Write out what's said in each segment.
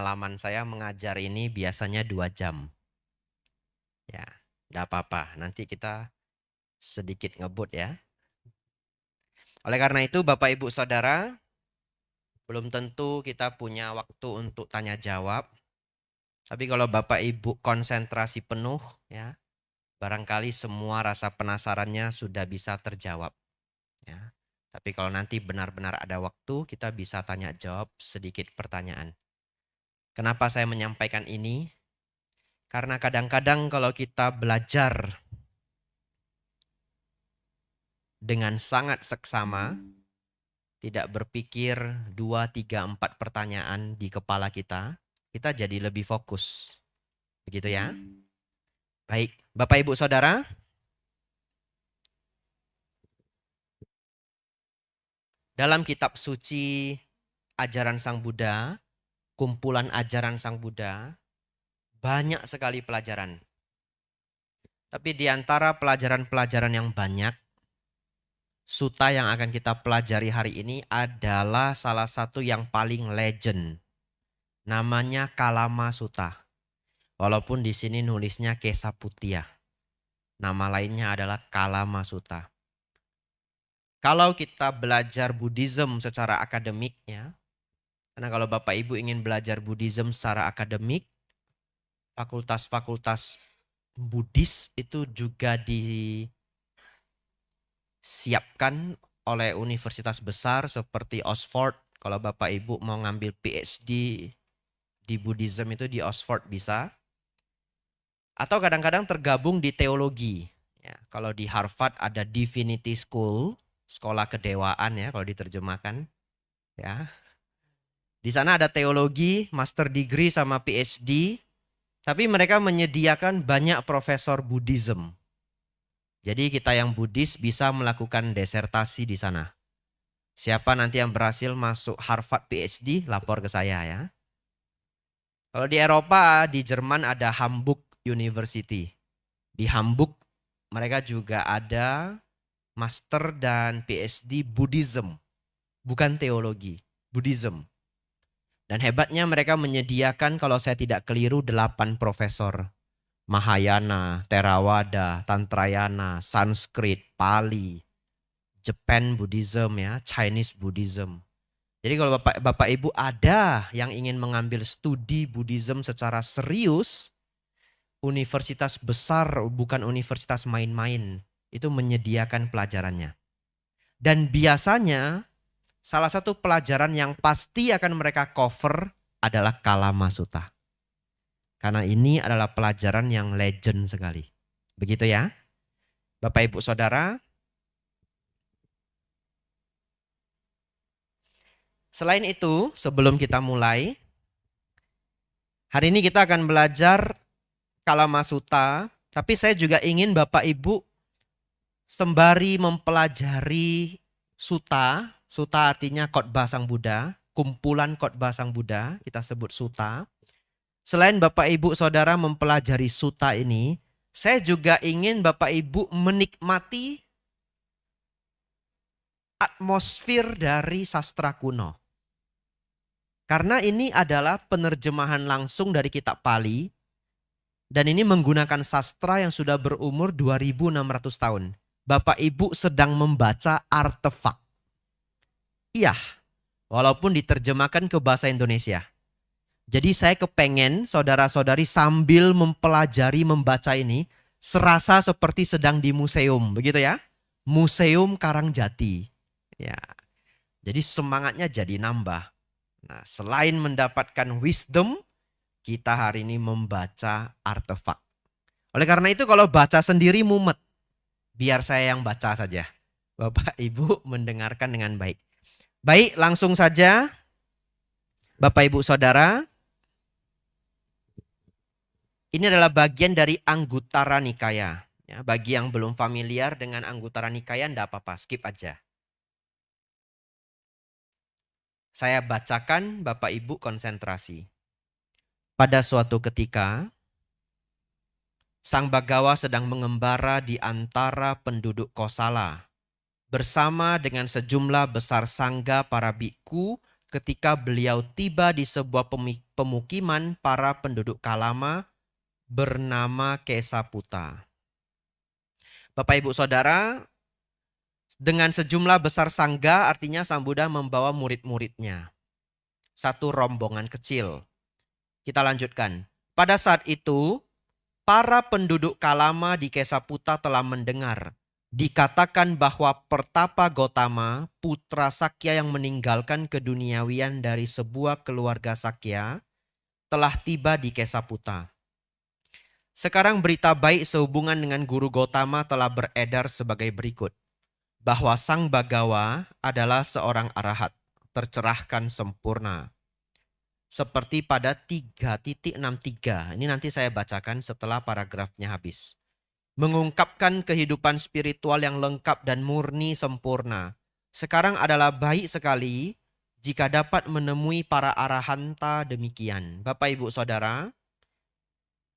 pengalaman saya mengajar ini biasanya 2 jam. Ya, enggak apa-apa. Nanti kita sedikit ngebut ya. Oleh karena itu Bapak Ibu Saudara, belum tentu kita punya waktu untuk tanya jawab. Tapi kalau Bapak Ibu konsentrasi penuh ya, barangkali semua rasa penasarannya sudah bisa terjawab ya. Tapi kalau nanti benar-benar ada waktu, kita bisa tanya jawab sedikit pertanyaan. Kenapa saya menyampaikan ini? Karena kadang-kadang kalau kita belajar dengan sangat seksama, tidak berpikir 2, 3, 4 pertanyaan di kepala kita jadi lebih fokus. Begitu ya. Baik, Bapak Ibu Saudara. Dalam kitab suci ajaran Sang Buddha, kumpulan ajaran Sang Buddha, banyak sekali pelajaran. Tapi di antara pelajaran-pelajaran yang banyak, sutta yang akan kita pelajari hari ini adalah salah satu yang paling legend. Namanya Kalama Sutta. Walaupun di sini nulisnya Kesaputya. Nama lainnya adalah Kalama Sutta. Kalau kita belajar Buddhism secara akademiknya, karena kalau Bapak Ibu ingin belajar Buddhism secara akademik, fakultas-fakultas Buddhis itu juga disiapkan oleh universitas besar seperti Oxford. Kalau Bapak Ibu mau ngambil PhD di Buddhism itu di Oxford bisa. Atau kadang-kadang tergabung di teologi. Ya, kalau di Harvard ada Divinity School, sekolah kedewaan ya kalau diterjemahkan. Ya. Di sana ada teologi, master degree sama PhD. Tapi mereka menyediakan banyak profesor Buddhism. Jadi kita yang Buddhis bisa melakukan desertasi di sana. Siapa nanti yang berhasil masuk Harvard PhD, lapor ke saya ya. Kalau di Eropa, di Jerman ada Hamburg University. Di Hamburg mereka juga ada master dan PhD Buddhism. Bukan teologi, Buddhism. Dan hebatnya mereka menyediakan kalau saya tidak keliru 8 profesor. Mahayana, Theravada, Tantrayana, Sanskrit, Pali, Japan Buddhism ya, Chinese Buddhism. Jadi kalau Bapak Ibu ada yang ingin mengambil studi Buddhism secara serius, universitas besar bukan universitas main-main, itu menyediakan pelajarannya. Dan biasanya salah satu pelajaran yang pasti akan mereka cover adalah Kalama Sutta. Karena ini adalah pelajaran yang legend sekali. Begitu ya. Bapak Ibu Saudara. Selain itu, sebelum kita mulai, hari ini kita akan belajar Kalama Sutta. Tapi saya juga ingin Bapak Ibu sembari mempelajari Sutta. Sutta artinya khotbah Sang Buddha, kumpulan khotbah Sang Buddha, kita sebut Sutta. Selain Bapak Ibu Saudara mempelajari Sutta ini, saya juga ingin Bapak Ibu menikmati atmosfer dari sastra kuno. Karena ini adalah penerjemahan langsung dari kitab Pali, dan ini menggunakan sastra yang sudah berumur 2600 tahun. Bapak Ibu sedang membaca artefak. Iya, walaupun diterjemahkan ke bahasa Indonesia. Jadi saya kepengen saudara-saudari sambil mempelajari membaca ini serasa seperti sedang di museum, begitu ya? Museum Karangjati. Ya. Jadi semangatnya jadi nambah. Nah, selain mendapatkan wisdom, kita hari ini membaca artefak. Oleh karena itu kalau baca sendiri mumet, biar saya yang baca saja. Bapak Ibu mendengarkan dengan baik. Baik, langsung saja. Bapak Ibu Saudara, ini adalah bagian dari Anguttara Nikaya. Ya, bagi yang belum familiar dengan Anguttara Nikaya, enggak apa-apa, skip aja. Saya bacakan, Bapak Ibu konsentrasi. Pada suatu ketika, Sang Bagawa sedang mengembara di antara penduduk Kosala bersama dengan sejumlah besar sangga para bikku ketika beliau tiba di sebuah pemukiman para penduduk Kalama bernama Kesaputa. Bapak Ibu Saudara, dengan sejumlah besar sangga artinya Sang Buddha membawa murid-muridnya. Satu rombongan kecil. Kita lanjutkan. Pada saat itu, para penduduk Kalama di Kesaputa telah mendengar. Dikatakan bahwa Pertapa Gotama, putra Sakya yang meninggalkan keduniawian dari sebuah keluarga Sakya, telah tiba di Kesaputa. Sekarang berita baik sehubungan dengan Guru Gotama telah beredar sebagai berikut. Bahwa Sang Bagawa adalah seorang arahat, tercerahkan sempurna. Seperti pada 3.63. Ini nanti saya bacakan setelah paragrafnya habis. Mengungkapkan kehidupan spiritual yang lengkap dan murni sempurna. Sekarang adalah baik sekali jika dapat menemui para arahanta demikian. Bapak Ibu Saudara,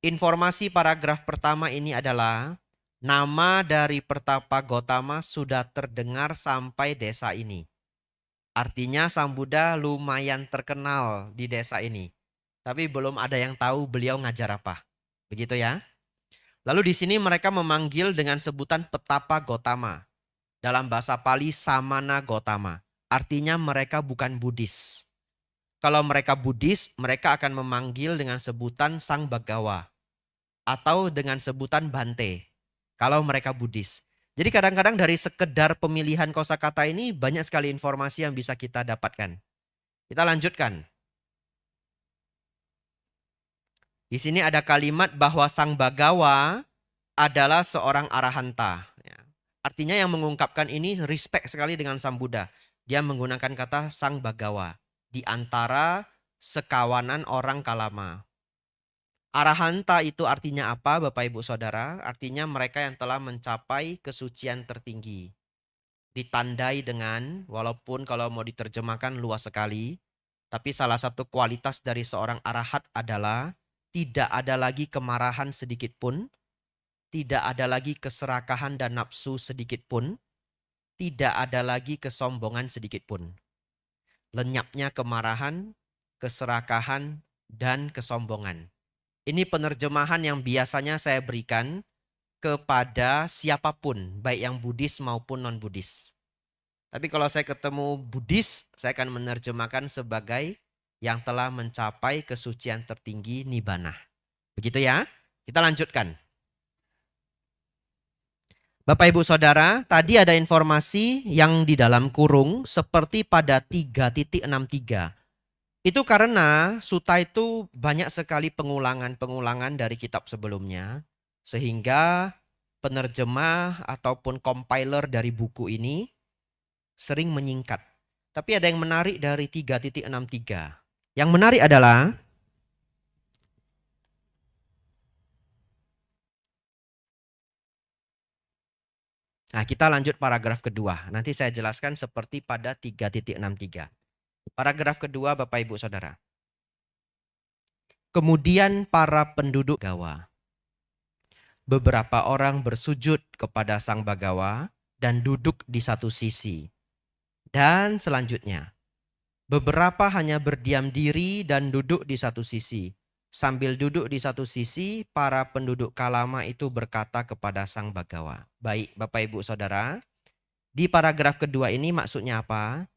informasi paragraf pertama ini adalah nama dari Pertapa Gotama sudah terdengar sampai desa ini. Artinya Sang Buddha lumayan terkenal di desa ini. Tapi belum ada yang tahu beliau ngajar apa. Begitu ya. Lalu di sini mereka memanggil dengan sebutan Petapa Gotama. Dalam bahasa Pali Samana Gotama. Artinya mereka bukan Buddhis. Kalau mereka Buddhis, mereka akan memanggil dengan sebutan Sang Bagawa. Atau dengan sebutan Bante. Kalau mereka Buddhis. Jadi kadang-kadang dari sekedar pemilihan kosakata ini banyak sekali informasi yang bisa kita dapatkan. Kita lanjutkan. Di sini ada kalimat bahwa Sang Bagawa adalah seorang arahanta. Artinya yang mengungkapkan ini respect sekali dengan Sang Buddha. Dia menggunakan kata Sang Bagawa. Di antara sekawanan orang Kalama. Arahanta itu artinya apa Bapak Ibu Saudara? Artinya mereka yang telah mencapai kesucian tertinggi. Ditandai dengan, walaupun kalau mau diterjemahkan luas sekali. Tapi salah satu kualitas dari seorang arahat adalah tidak ada lagi kemarahan sedikit pun, tidak ada lagi keserakahan dan nafsu sedikit pun, tidak ada lagi kesombongan sedikit pun. Lenyapnya kemarahan, keserakahan, dan kesombongan. Ini penerjemahan yang biasanya saya berikan kepada siapapun, baik yang Buddhis maupun non-Buddhis. Tapi kalau saya ketemu Buddhis, saya akan menerjemahkan sebagai yang telah mencapai kesucian tertinggi Nibbana. Begitu ya. Kita lanjutkan. Bapak Ibu Saudara, tadi ada informasi yang di dalam kurung seperti pada 3.63. Itu karena Sutta itu banyak sekali pengulangan-pengulangan dari kitab sebelumnya. Sehingga penerjemah ataupun compiler dari buku ini sering menyingkat. Tapi ada yang menarik dari 3.63. Yang menarik adalah nah, kita lanjut paragraf kedua. Nanti saya jelaskan seperti pada 3.63. Paragraf kedua Bapak Ibu Saudara. Kemudian para penduduk Gawa. Beberapa orang bersujud kepada Sang Bagawa dan duduk di satu sisi. Dan selanjutnya, beberapa hanya berdiam diri dan duduk di satu sisi. Sambil duduk di satu sisi, para penduduk Kalama itu berkata kepada Sang Bagawa. Baik, Bapak Ibu Saudara, di paragraf kedua ini maksudnya apa?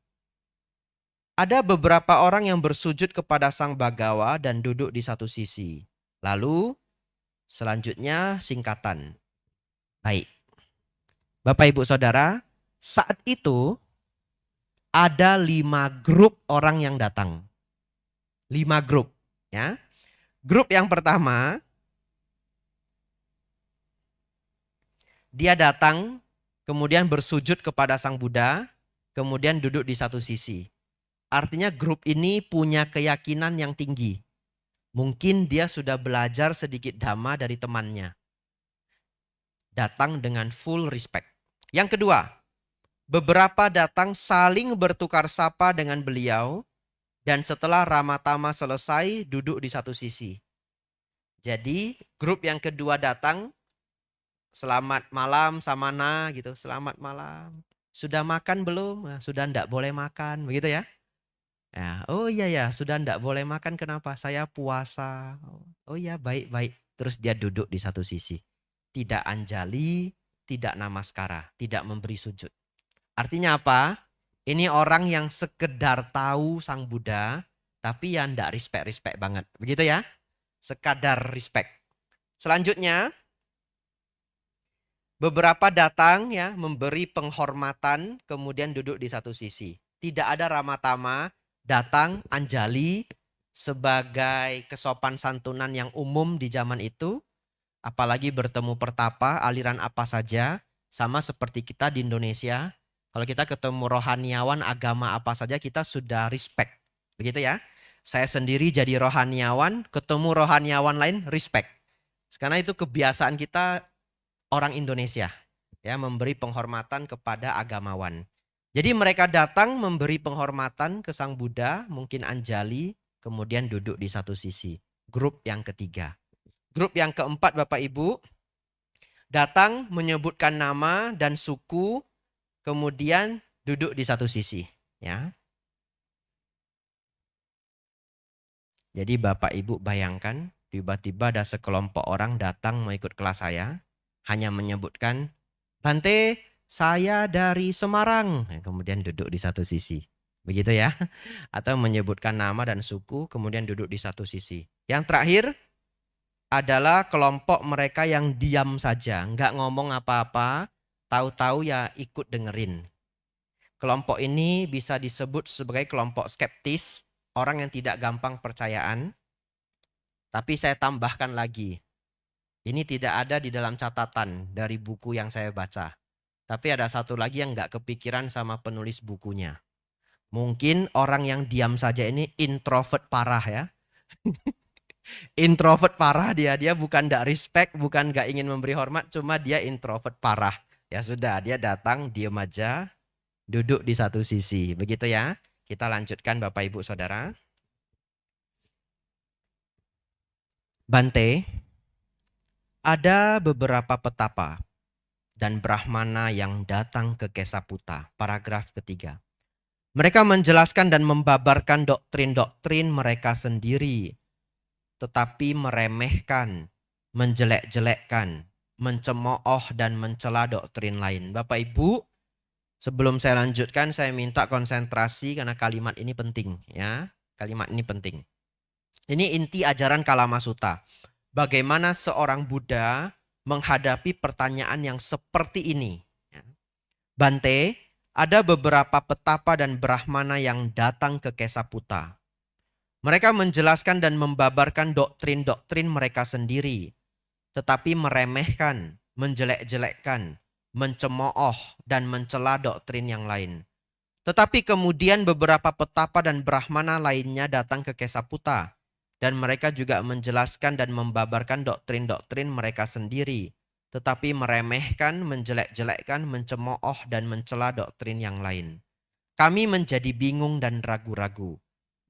Ada beberapa orang yang bersujud kepada Sang Bagawa dan duduk di satu sisi. Lalu, selanjutnya singkatan. Baik, Bapak Ibu Saudara, saat itu ada 5 grup orang yang datang. 5 grup, ya. Grup yang pertama, dia datang, kemudian bersujud kepada Sang Buddha, kemudian duduk di satu sisi. Artinya grup ini punya keyakinan yang tinggi. Mungkin dia sudah belajar sedikit dhamma dari temannya. Datang dengan full respect. Yang kedua, beberapa datang saling bertukar sapa dengan beliau. Dan setelah Ramatama selesai, duduk di satu sisi. Jadi grup yang kedua datang, selamat malam Samana gitu, selamat malam. Sudah makan belum? Nah, sudah enggak boleh makan, begitu ya. Ya, oh iya ya, sudah ndak boleh makan kenapa? Saya puasa. Oh iya, baik-baik. Terus dia duduk di satu sisi. Tidak anjali, tidak namaskara, tidak memberi sujud. Artinya apa? Ini orang yang sekedar tahu Sang Buddha, tapi ya ndak respect-respect banget. Begitu ya? Sekadar respect. Selanjutnya, beberapa datang ya memberi penghormatan kemudian duduk di satu sisi. Tidak ada ramatama, datang anjali sebagai kesopan santunan yang umum di zaman itu. Apalagi bertemu pertapa aliran apa saja, sama seperti kita di Indonesia. Kalau kita ketemu rohaniawan agama apa saja kita sudah respect. Begitu ya. Saya sendiri jadi rohaniawan, ketemu rohaniawan lain respect. Karena itu kebiasaan kita orang Indonesia ya memberi penghormatan kepada agamawan. Jadi mereka datang memberi penghormatan ke Sang Buddha, mungkin anjali, kemudian duduk di satu sisi. Grup yang ketiga. Grup yang keempat Bapak Ibu, datang menyebutkan nama dan suku, kemudian duduk di satu sisi. Ya. Jadi Bapak Ibu bayangkan, tiba-tiba ada sekelompok orang datang mau ikut kelas saya, hanya menyebutkan, Bante, saya dari Semarang. Kemudian duduk di satu sisi. Begitu ya. Atau menyebutkan nama dan suku, kemudian duduk di satu sisi. Yang terakhir adalah kelompok mereka yang diam saja, nggak ngomong apa-apa, tahu-tahu ya ikut dengerin. Kelompok ini bisa disebut sebagai kelompok skeptis, orang yang tidak gampang percayaan. Tapi saya tambahkan lagi, ini tidak ada di dalam catatan dari buku yang saya baca. Tapi ada satu lagi yang nggak kepikiran sama penulis bukunya. Mungkin orang yang diam saja ini introvert parah ya. Introvert parah dia. Dia bukan nggak respect, bukan nggak ingin memberi hormat, cuma dia introvert parah. Ya sudah, dia datang, diam aja, duduk di satu sisi. Begitu ya. Kita lanjutkan Bapak Ibu Saudara. Bante, ada beberapa petapa dan brahmana yang datang ke Kesaputa. Paragraf ketiga. Mereka menjelaskan dan membabarkan doktrin-doktrin mereka sendiri, tetapi meremehkan, menjelek-jelekkan, mencemooh dan mencela doktrin lain. Bapak Ibu, sebelum saya lanjutkan saya minta konsentrasi karena kalimat ini penting ya. Kalimat ini penting. Ini inti ajaran Kalamasuta. Bagaimana seorang Buddha menghadapi pertanyaan yang seperti ini. Bante, ada beberapa petapa dan brahmana yang datang ke Kesaputa. Mereka menjelaskan dan membabarkan doktrin-doktrin mereka sendiri, tetapi meremehkan, menjelek-jelekkan, mencemooh, dan mencela doktrin yang lain. Tetapi kemudian beberapa petapa dan brahmana lainnya datang ke Kesaputa, dan mereka juga menjelaskan dan membabarkan doktrin-doktrin mereka sendiri, tetapi meremehkan, menjelek-jelekkan, mencemooh, dan mencela doktrin yang lain. Kami menjadi bingung dan ragu-ragu.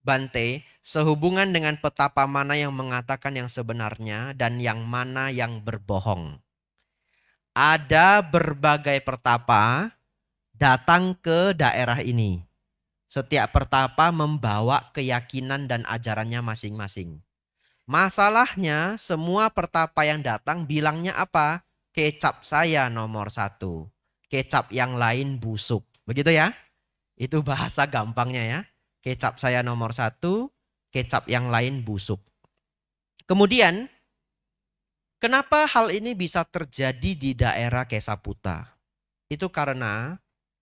Bante, sehubungan dengan petapa mana yang mengatakan yang sebenarnya dan yang mana yang berbohong. Ada berbagai petapa datang ke daerah ini. Setiap petapa membawa keyakinan dan ajarannya masing-masing. Masalahnya semua petapa yang datang bilangnya apa? Kecap saya nomor 1. Kecap yang lain busuk. Begitu ya? Itu bahasa gampangnya ya. Kecap saya nomor 1, kecap yang lain busuk. Kemudian, kenapa hal ini bisa terjadi di daerah Kesaputa? Itu karena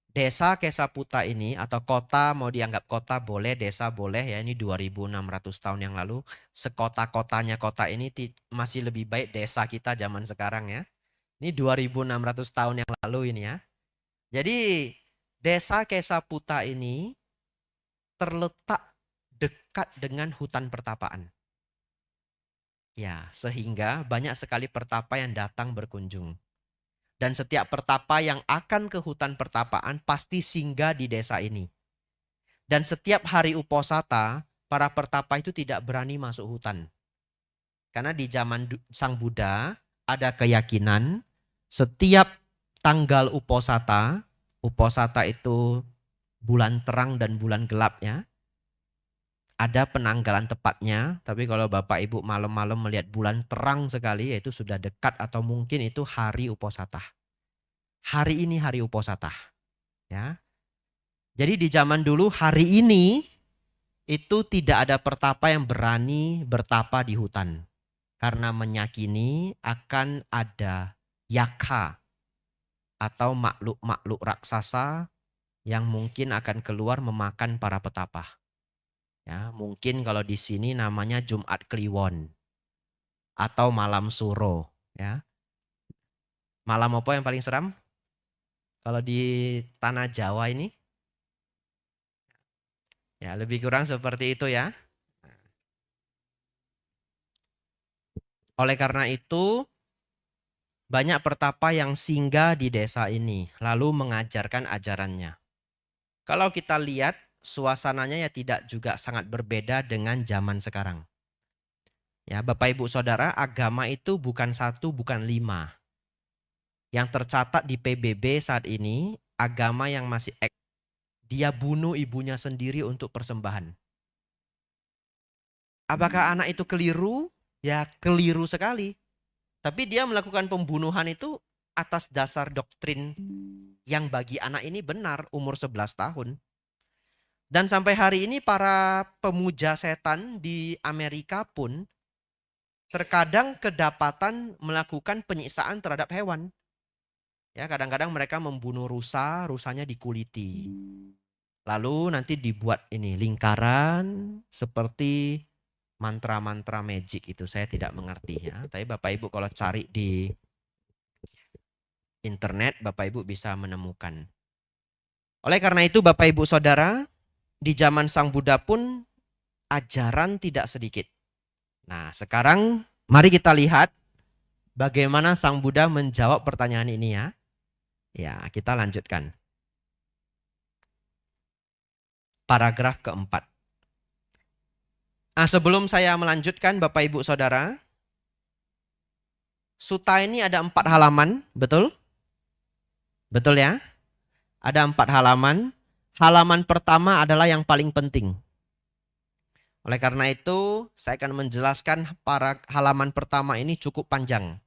desa Kesaputa ini atau kota, mau dianggap kota boleh, desa boleh ya, ini 2600 tahun yang lalu. Sekota-kotanya kota ini masih lebih baik desa kita zaman sekarang ya. Ini 2600 tahun yang lalu ini ya. Jadi desa Kesaputa ini terletak dekat dengan hutan pertapaan. Ya, sehingga banyak sekali pertapa yang datang berkunjung. Dan setiap pertapa yang akan ke hutan pertapaan pasti singgah di desa ini. Dan setiap hari uposata, para pertapa itu tidak berani masuk hutan. Karena di zaman Sang Buddha ada keyakinan setiap tanggal uposata itu bulan terang dan bulan gelap ya. ada penanggalan tepatnya, tapi kalau Bapak Ibu malam-malam melihat bulan terang sekali, yaitu sudah dekat atau mungkin itu hari Uposatah. Hari ini hari Uposatah, ya. Jadi di zaman dulu hari ini itu tidak ada pertapa yang berani bertapa di hutan. Karena meyakini akan ada yaka atau makhluk-makhluk raksasa yang mungkin akan keluar memakan para petapa. Ya, mungkin kalau di sini namanya Jumat Kliwon atau malam suro, ya. Malam apa yang paling seram? Kalau di tanah Jawa ini? Ya, lebih kurang seperti itu ya. Oleh karena itu, banyak pertapa yang singgah di desa ini, lalu mengajarkan ajarannya. Kalau kita lihat, suasananya ya tidak juga sangat berbeda dengan zaman sekarang. Ya, Bapak Ibu Saudara, agama itu bukan satu, bukan 5. Yang tercatat di PBB saat ini, agama yang masih dia bunuh ibunya sendiri untuk persembahan. Apakah anak itu keliru? Ya keliru sekali. Tapi dia melakukan pembunuhan itu atas dasar doktrin yang bagi anak ini benar, umur 11 tahun. Dan sampai hari ini para pemuja setan di Amerika pun terkadang kedapatan melakukan penyiksaan terhadap hewan. Ya, kadang-kadang mereka membunuh rusa, rusanya dikuliti. Lalu nanti dibuat ini lingkaran seperti mantra-mantra magic itu, saya tidak mengerti ya. Tapi Bapak Ibu kalau cari di internet, Bapak Ibu bisa menemukan. Oleh karena itu Bapak Ibu Saudara, di zaman Sang Buddha pun ajaran tidak sedikit. Nah, sekarang mari kita lihat bagaimana Sang Buddha menjawab pertanyaan ini ya. Ya, kita lanjutkan. Paragraf keempat. Nah, sebelum saya melanjutkan Bapak Ibu Saudara, Sutta ini ada 4 halaman, betul? Betul ya? Ada 4 halaman. Halaman pertama adalah yang paling penting. Oleh karena itu, saya akan menjelaskan para halaman pertama ini cukup panjang.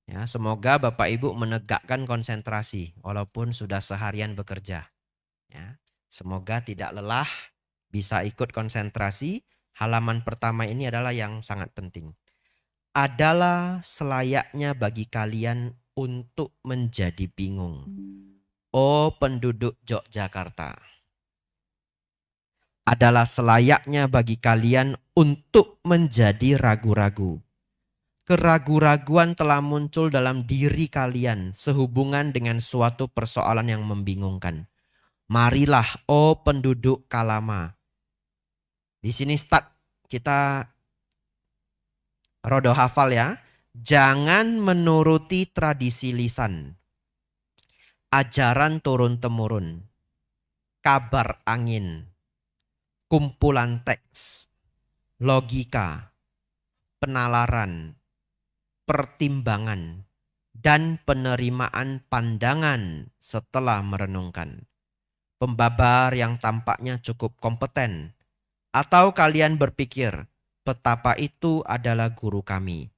Ya, semoga Bapak Ibu menegakkan konsentrasi walaupun sudah seharian bekerja. Ya, semoga tidak lelah, bisa ikut konsentrasi. Halaman pertama ini adalah yang sangat penting. Adalah selayaknya bagi kalian untuk menjadi bingung. Oh penduduk Yogyakarta. Adalah selayaknya bagi kalian untuk menjadi ragu-ragu. Keragu-raguan telah muncul dalam diri kalian sehubungan dengan suatu persoalan yang membingungkan. Marilah, oh penduduk Kalama. Di sini start kita rodo hafal ya. Jangan menuruti tradisi lisan. Ajaran turun-temurun. Kabar angin. Kumpulan teks. Logika. Penalaran. Pertimbangan. Dan penerimaan pandangan setelah merenungkan. Pembabar yang tampaknya cukup kompeten. Atau kalian berpikir, petapa itu adalah guru kami.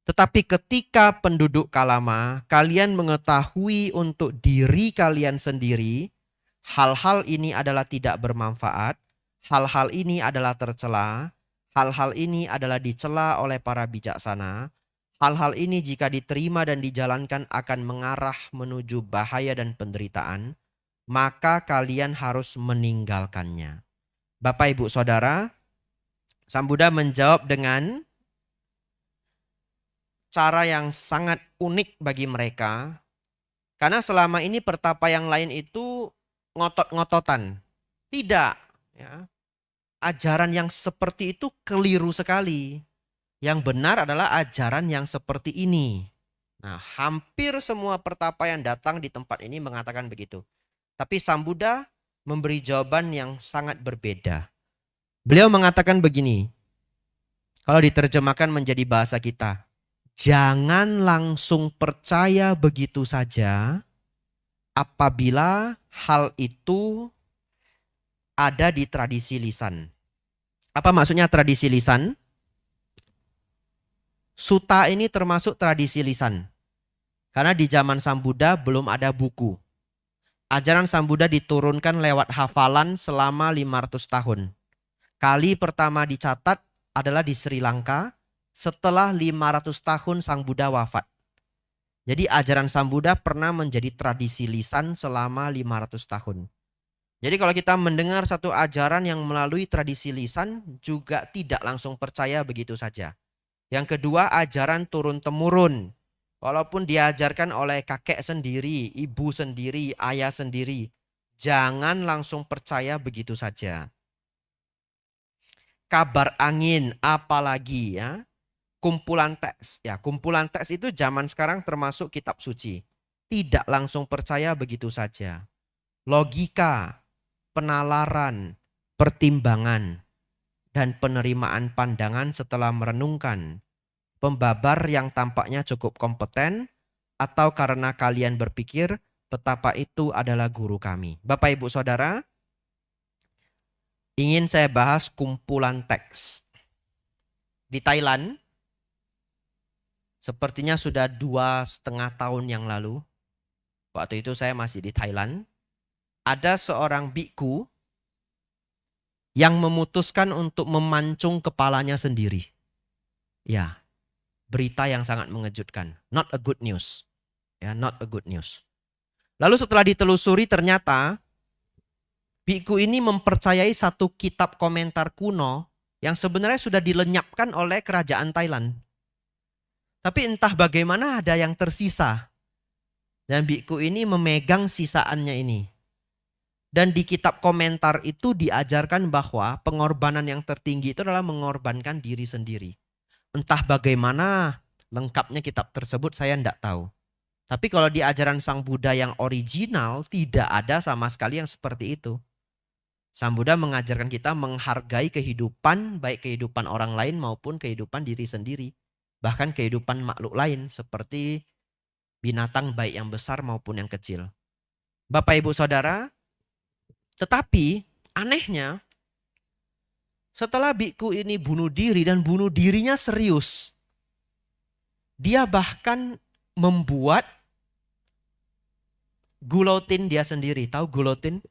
Tetapi ketika penduduk Kalama, kalian mengetahui untuk diri kalian sendiri, hal-hal ini adalah tidak bermanfaat, hal-hal ini adalah tercela, hal-hal ini adalah dicela oleh para bijaksana, hal-hal ini jika diterima dan dijalankan akan mengarah menuju bahaya dan penderitaan, maka kalian harus meninggalkannya. Bapak Ibu Saudara, Sang Buddha menjawab dengan cara yang sangat unik bagi mereka. Karena selama ini pertapa yang lain itu ngotot-ngototan. Tidak. Ya. Ajaran yang seperti itu keliru sekali. Yang benar adalah ajaran yang seperti ini. Nah, hampir semua pertapa yang datang di tempat ini mengatakan begitu. Tapi Sang Buddha memberi jawaban yang sangat berbeda. Beliau mengatakan begini. Kalau diterjemahkan menjadi bahasa kita. Jangan langsung percaya begitu saja apabila hal itu ada di tradisi lisan. Apa maksudnya tradisi lisan? Sutta ini termasuk tradisi lisan. Karena di zaman Sang Buddha belum ada buku. Ajaran Sang Buddha diturunkan lewat hafalan selama 500 tahun. Kali pertama dicatat adalah di Sri Lanka setelah 500 tahun Sang Buddha wafat. Jadi ajaran Sang Buddha pernah menjadi tradisi lisan selama 500 tahun. Jadi kalau kita mendengar satu ajaran yang melalui tradisi lisan juga tidak langsung percaya begitu saja. Yang kedua, ajaran turun-temurun. Walaupun diajarkan oleh kakek sendiri, ibu sendiri, ayah sendiri, jangan langsung percaya begitu saja. Kabar angin apalagi ya. Kumpulan teks. Ya, kumpulan teks itu zaman sekarang termasuk kitab suci. Tidak langsung percaya begitu saja. Logika, penalaran, pertimbangan, dan penerimaan pandangan setelah merenungkan. Pembabar yang tampaknya cukup kompeten atau karena kalian berpikir betapa itu adalah guru kami. Bapak Ibu Saudara, ingin saya bahas kumpulan teks. Di Thailand, sepertinya sudah 2,5 tahun yang lalu, waktu itu saya masih di Thailand, ada seorang biku yang memutuskan untuk memancung kepalanya sendiri. Ya, berita yang sangat mengejutkan. Not a good news. Ya, not a good news. Lalu setelah ditelusuri ternyata biku ini mempercayai satu kitab komentar kuno yang sebenarnya sudah dilenyapkan oleh kerajaan Thailand. Tapi entah bagaimana ada yang tersisa. Dan biku ini memegang sisaannya ini. Dan di kitab komentar itu diajarkan bahwa pengorbanan yang tertinggi itu adalah mengorbankan diri sendiri. Entah bagaimana lengkapnya kitab tersebut saya tidak tahu. Tapi kalau di ajaran Sang Buddha yang original tidak ada sama sekali yang seperti itu. Sang Buddha mengajarkan kita menghargai kehidupan, baik kehidupan orang lain maupun kehidupan diri sendiri. Bahkan kehidupan makhluk lain seperti binatang baik yang besar maupun yang kecil. Bapak Ibu Saudara, tetapi anehnya setelah biku ini bunuh diri dan bunuh dirinya serius, dia bahkan membuat gulotin dia sendiri. Tahu gulotin?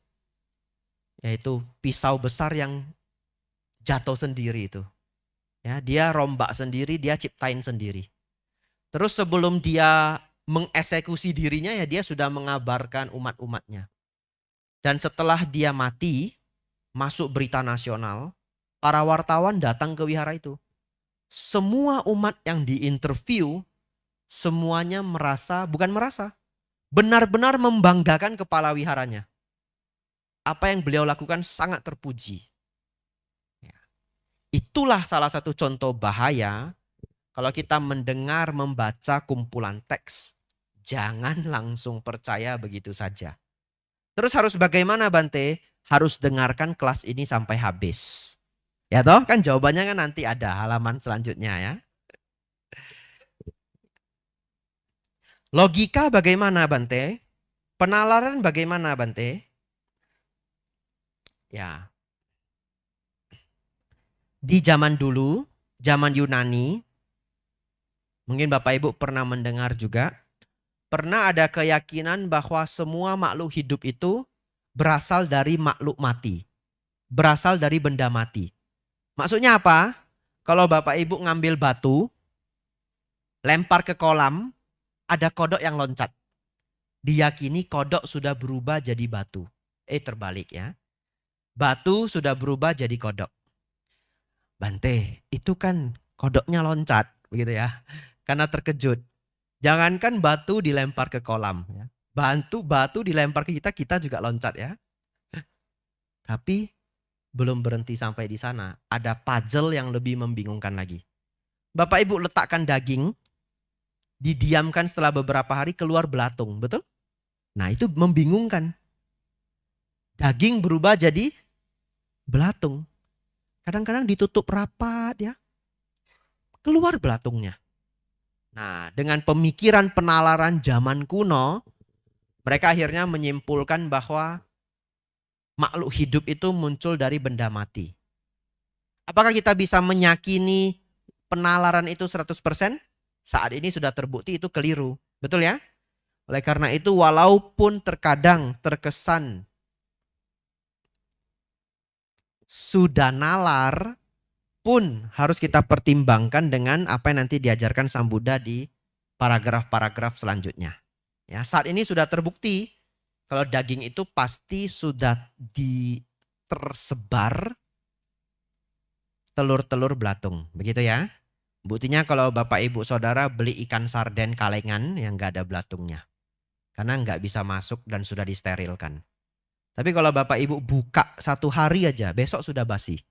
Yaitu pisau besar yang jatuh sendiri itu. Ya, dia rombak sendiri, dia ciptain sendiri. Terus sebelum dia mengeksekusi dirinya ya dia sudah mengabarkan umat-umatnya. Dan setelah dia mati, masuk berita nasional, para wartawan datang ke wihara itu. Semua umat yang diinterview, semuanya benar-benar membanggakan kepala wiharanya. Apa yang beliau lakukan sangat terpuji. Itulah salah satu contoh bahaya kalau kita mendengar membaca kumpulan teks. Jangan langsung percaya begitu saja. Terus harus bagaimana Bante? Harus dengarkan kelas ini sampai habis. Ya toh, kan jawabannya kan nanti ada halaman selanjutnya ya. Logika bagaimana Bante? Penalaran bagaimana Bante? Ya. Di zaman dulu, zaman Yunani, mungkin Bapak Ibu pernah mendengar juga, pernah ada keyakinan bahwa semua makhluk hidup itu berasal dari makhluk mati. Berasal dari benda mati. Maksudnya apa? Kalau Bapak Ibu ngambil batu, lempar ke kolam, ada kodok yang loncat. Diyakini kodok sudah berubah jadi batu. Terbalik ya. Batu sudah berubah jadi kodok. Bante, itu kan kodoknya loncat, begitu ya. Karena terkejut. Jangankan batu dilempar ke kolam. Ya. Batu dilempar ke kita, kita juga loncat ya. Tapi belum berhenti sampai di sana. Ada puzzle yang lebih membingungkan lagi. Bapak Ibu letakkan daging, didiamkan setelah beberapa hari keluar belatung, betul? Nah itu membingungkan. Daging berubah jadi belatung. Kadang-kadang ditutup rapat ya. Keluar belatungnya. Nah, dengan pemikiran penalaran zaman kuno, mereka akhirnya menyimpulkan bahwa makhluk hidup itu muncul dari benda mati. Apakah kita bisa meyakini penalaran itu 100%? Saat ini sudah terbukti itu keliru. Betul ya? Oleh karena itu walaupun terkadang terkesan sudah nalar pun harus kita pertimbangkan dengan apa yang nanti diajarkan Sang Buddha di paragraf-paragraf selanjutnya. Ya, saat ini sudah terbukti kalau daging itu pasti sudah tersebar telur-telur belatung. Begitu ya. Buktinya kalau Bapak Ibu Saudara beli ikan sarden kalengan yang nggak ada belatungnya. Karena nggak bisa masuk dan sudah disterilkan. Tapi kalau Bapak Ibu buka 1 hari aja, besok sudah basi.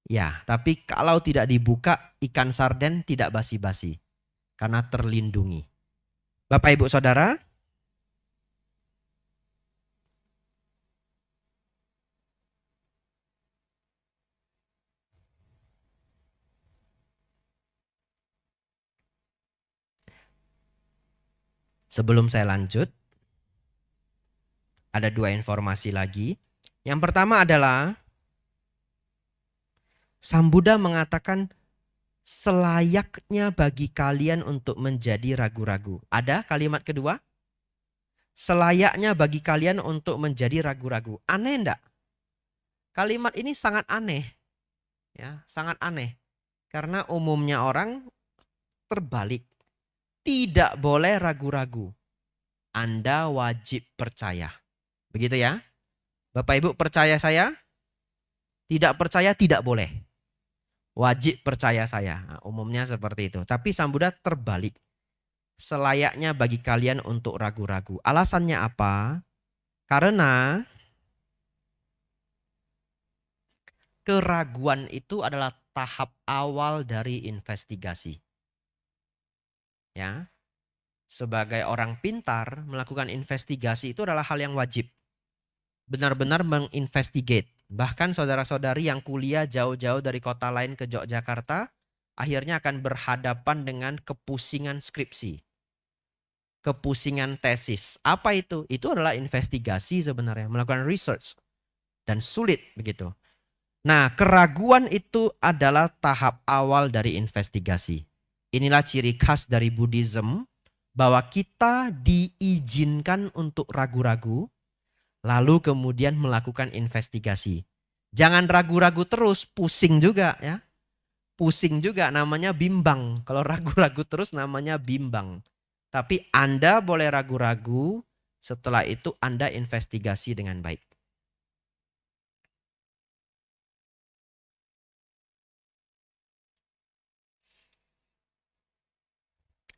Ya, tapi kalau tidak dibuka, ikan sarden tidak basi-basi. Karena terlindungi. Bapak Ibu Saudara, sebelum saya lanjut, ada 2 informasi lagi. Yang pertama adalah Sang Buddha mengatakan selayaknya bagi kalian untuk menjadi ragu-ragu. Ada kalimat kedua? Selayaknya bagi kalian untuk menjadi ragu-ragu. Aneh enggak? Kalimat ini sangat aneh. Ya, sangat aneh. Karena umumnya orang terbalik. Tidak boleh ragu-ragu. Anda wajib percaya. Begitu ya? Bapak Ibu percaya saya? Tidak percaya tidak boleh. Wajib percaya saya. Nah, umumnya seperti itu. Tapi Sang Buddha terbalik. Selayaknya bagi kalian untuk ragu-ragu. Alasannya apa? Karena keraguan itu adalah tahap awal dari investigasi. Ya. Sebagai orang pintar, melakukan investigasi itu adalah hal yang wajib. Benar-benar menginvestigate. Bahkan saudara-saudari yang kuliah jauh-jauh dari kota lain ke Yogyakarta, akhirnya akan berhadapan dengan kepusingan skripsi. Kepusingan tesis. Apa itu? Itu adalah investigasi sebenarnya, melakukan research. Dan sulit begitu. Nah, keraguan itu adalah tahap awal dari investigasi. Inilah ciri khas dari Buddhism, bahwa kita diizinkan untuk ragu-ragu, lalu kemudian melakukan investigasi. Jangan ragu-ragu terus, pusing juga ya. Pusing juga, namanya bimbang. Kalau ragu-ragu terus namanya bimbang. Tapi Anda boleh ragu-ragu, setelah itu Anda investigasi dengan baik.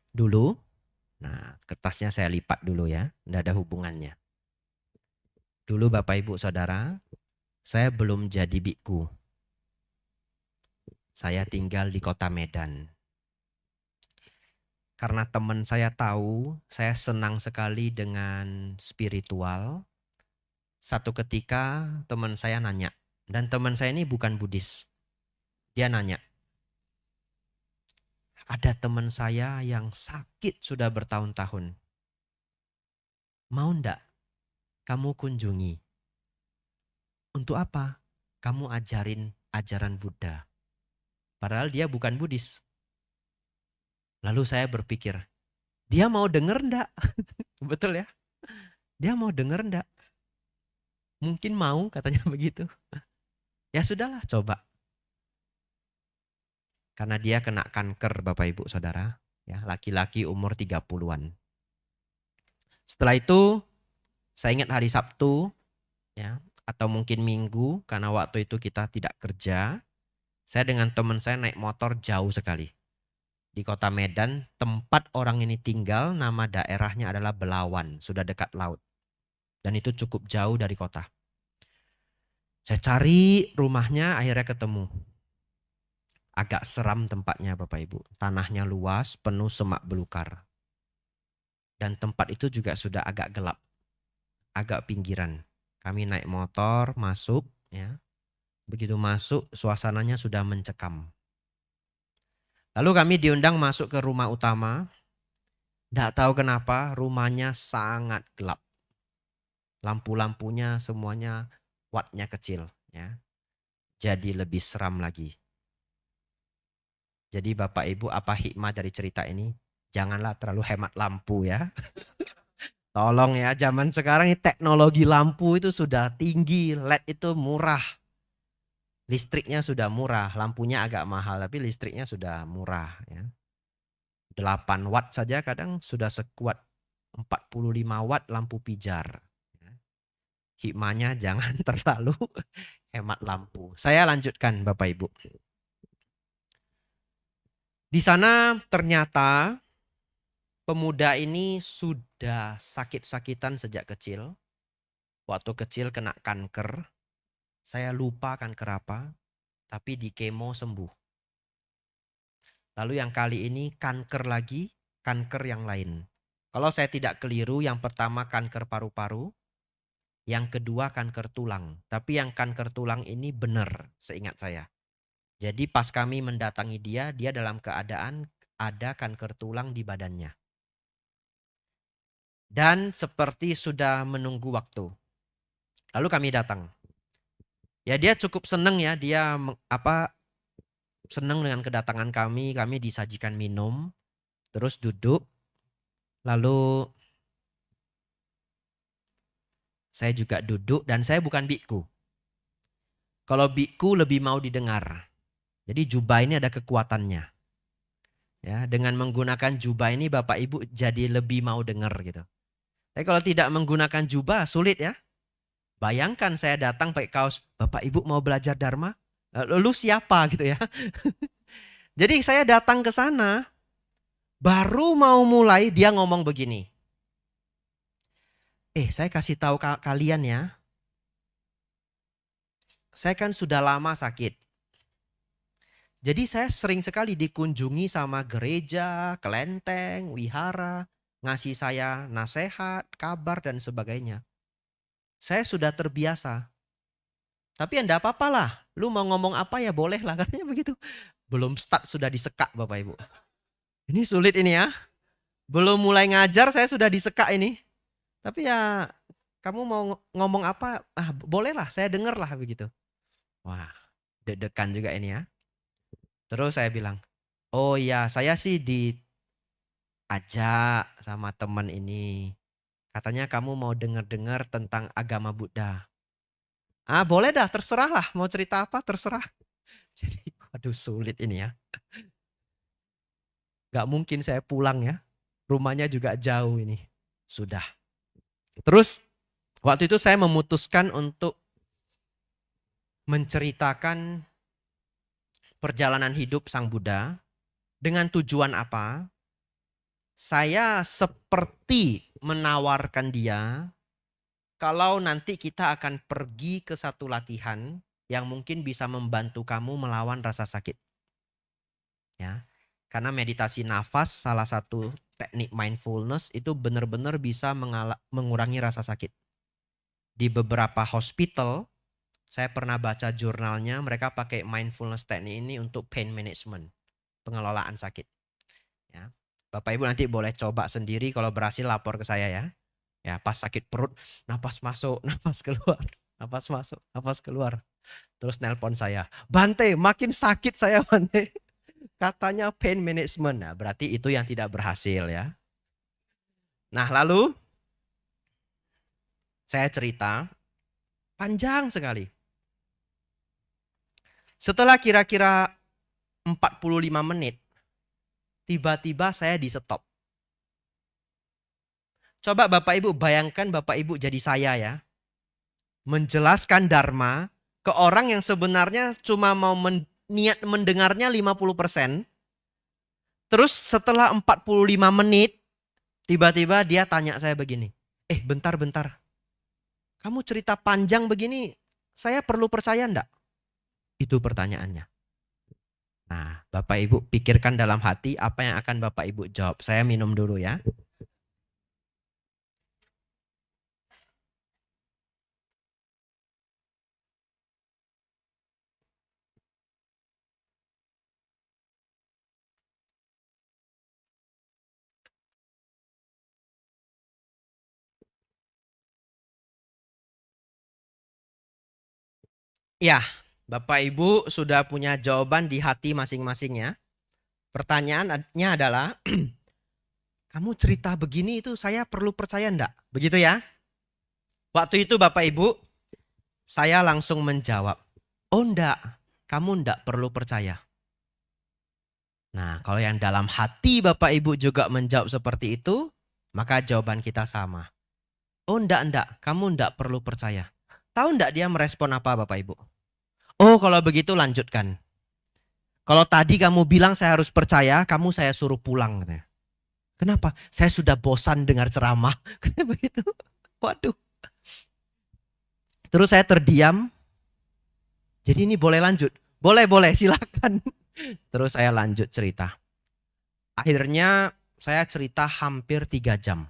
Dulu, nah kertasnya saya lipat dulu ya, tidak ada hubungannya. Dulu Bapak Ibu Saudara, saya belum jadi biku. Saya tinggal di kota Medan. Karena teman saya tahu, saya senang sekali dengan spiritual. Satu ketika teman saya nanya, dan teman saya ini bukan Buddhis. Dia nanya, ada teman saya yang sakit sudah bertahun-tahun. Mau ndak kamu kunjungi? Untuk apa? Kamu ajarin ajaran Buddha. Padahal dia bukan Buddhis. Lalu saya berpikir, dia mau denger ndak? Betul ya? Dia mau denger ndak? Mungkin mau, katanya begitu. Ya sudahlah, coba. Karena dia kena kanker Bapak Ibu Saudara. Ya, laki-laki umur 30-an. Setelah itu, saya ingat hari Sabtu, ya, atau mungkin Minggu, karena waktu itu kita tidak kerja. Saya dengan teman saya naik motor jauh sekali. Di kota Medan, tempat orang ini tinggal, nama daerahnya adalah Belawan, sudah dekat laut. Dan itu cukup jauh dari kota. Saya cari rumahnya, akhirnya ketemu. Agak seram tempatnya Bapak Ibu. Tanahnya luas, penuh semak belukar. Dan tempat itu juga sudah agak gelap. Agak pinggiran. Kami naik motor, masuk. Ya. Begitu masuk, suasananya sudah mencekam. Lalu kami diundang masuk ke rumah utama. Tidak tahu kenapa rumahnya sangat gelap. Lampu-lampunya semuanya wattnya kecil. Ya. jadi lebih seram lagi. Jadi Bapak Ibu, apa hikmah dari cerita ini? Janganlah terlalu hemat lampu ya. Tolong ya, zaman sekarang ini teknologi lampu itu sudah tinggi, LED itu murah. Listriknya sudah murah, lampunya agak mahal tapi listriknya sudah murah ya. 8 watt saja kadang sudah sekuat 45 watt lampu pijar. Hikmahnya jangan terlalu hemat lampu. Saya lanjutkan Bapak Ibu. Di sana ternyata pemuda ini sudah sakit-sakitan sejak kecil. Waktu kecil kena kanker. Saya lupa kanker apa, tapi di kemo sembuh. Lalu yang kali ini kanker lagi, kanker yang lain. Kalau saya tidak keliru, yang pertama kanker paru-paru, yang kedua kanker tulang. Tapi yang kanker tulang ini benar, seingat saya. Jadi pas kami mendatangi dia, dia dalam keadaan ada kanker tulang di badannya. Dan seperti sudah menunggu waktu. Lalu kami datang. Ya dia cukup senang ya, dia senang dengan kedatangan kami disajikan minum, terus duduk. Lalu saya juga duduk dan saya bukan biku. Kalau biku lebih mau didengar. Jadi jubah ini ada kekuatannya. Ya, dengan menggunakan jubah ini Bapak Ibu jadi lebih mau dengar gitu. Tapi kalau tidak menggunakan jubah sulit ya. Bayangkan saya datang pakai kaos, Bapak Ibu mau belajar Dharma? Lu siapa gitu ya. Jadi saya datang ke sana, baru mau mulai dia ngomong begini. Saya kasih tahu kalian ya. Saya kan sudah lama sakit. Jadi saya sering sekali dikunjungi sama gereja, kelenteng, wihara, ngasih saya nasihat, kabar dan sebagainya. Saya sudah terbiasa. Tapi enggak apa-apa lah. Lu mau ngomong apa ya boleh lah katanya begitu. Belum start sudah disekak Bapak Ibu. Ini sulit ini ya. Belum mulai ngajar saya sudah disekak ini. Tapi ya kamu mau ngomong apa? Boleh lah saya denger lah begitu. Wah deg-degan juga ini ya. Terus saya bilang, oh iya saya sih diajak sama teman ini. Katanya kamu mau denger-dengar tentang agama Buddha. Boleh dah terserah lah mau cerita apa terserah. Jadi waduh sulit ini ya. Gak mungkin saya pulang ya. Rumahnya juga jauh ini. Sudah. Terus waktu itu saya memutuskan untuk menceritakan perjalanan hidup Sang Buddha. Dengan tujuan apa? Saya seperti menawarkan dia kalau nanti kita akan pergi ke satu latihan yang mungkin bisa membantu kamu melawan rasa sakit. Ya. Karena meditasi nafas salah satu teknik mindfulness itu benar-benar bisa mengurangi rasa sakit. Di beberapa hospital, saya pernah baca jurnalnya, mereka pakai mindfulness teknik ini untuk pain management, pengelolaan sakit. Ya. Bapak Ibu nanti boleh coba sendiri, kalau berhasil lapor ke saya ya. Ya, pas sakit perut, napas masuk, napas keluar, napas masuk, napas keluar. Terus nelpon saya, Bante, makin sakit saya Bante. Katanya pain management. Nah, berarti itu yang tidak berhasil ya. Nah, lalu saya cerita panjang sekali. Setelah kira-kira 45 menit, tiba-tiba saya di stop. Coba Bapak Ibu bayangkan Bapak Ibu jadi saya ya. Menjelaskan Dharma ke orang yang sebenarnya cuma mau niat mendengarnya 50%. Terus setelah 45 menit, tiba-tiba dia tanya saya begini. Bentar-bentar. Kamu cerita panjang begini, saya perlu percaya enggak? Itu pertanyaannya. Nah, Bapak Ibu pikirkan dalam hati apa yang akan Bapak Ibu jawab. Saya minum dulu ya. Ya, Bapak Ibu sudah punya jawaban di hati masing-masing ya. Pertanyaannya adalah, kamu cerita begini itu saya perlu percaya enggak? Begitu ya. Waktu itu Bapak Ibu, saya langsung menjawab, oh enggak, kamu enggak perlu percaya. Nah, kalau yang dalam hati Bapak Ibu juga menjawab seperti itu, maka jawaban kita sama. Oh enggak, kamu enggak perlu percaya. Tahu enggak dia merespon apa Bapak Ibu? Oh kalau begitu lanjutkan. Kalau tadi kamu bilang saya harus percaya, kamu saya suruh pulang. Kenapa? Saya sudah bosan dengar ceramah. Begitu. Waduh. Terus saya terdiam. Jadi ini boleh lanjut? Boleh, silakan. Terus saya lanjut cerita. Akhirnya saya cerita hampir 3 jam.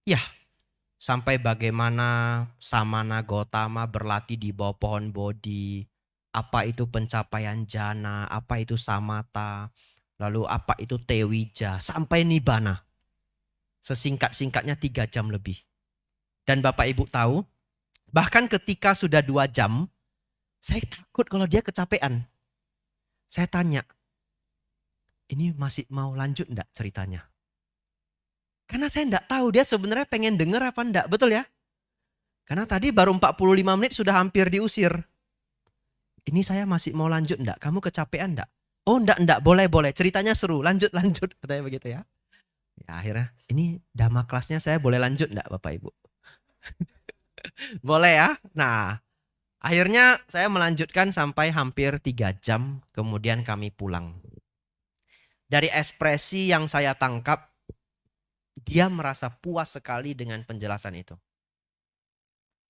Ya, sampai bagaimana Samana Gotama berlatih di bawah pohon Bodhi. Apa itu pencapaian jana, apa itu samatha, lalu apa itu tewija, sampai nibbana. Sesingkat-singkatnya 3 jam lebih. Dan Bapak Ibu tahu, bahkan ketika sudah 2 jam, saya takut kalau dia kecapean. Saya tanya, ini masih mau lanjut enggak ceritanya? Karena saya enggak tahu dia sebenarnya pengen denger apa enggak, betul ya? Karena tadi baru 45 menit sudah hampir diusir. Ini saya masih mau lanjut enggak? Kamu kecapean enggak? Oh enggak, boleh. Ceritanya seru, lanjut. Katanya begitu ya. Ya akhirnya, ini dhamma kelasnya saya boleh lanjut enggak Bapak Ibu? Boleh ya? Nah, akhirnya saya melanjutkan sampai hampir 3 jam, kemudian kami pulang. Dari ekspresi yang saya tangkap, dia merasa puas sekali dengan penjelasan itu.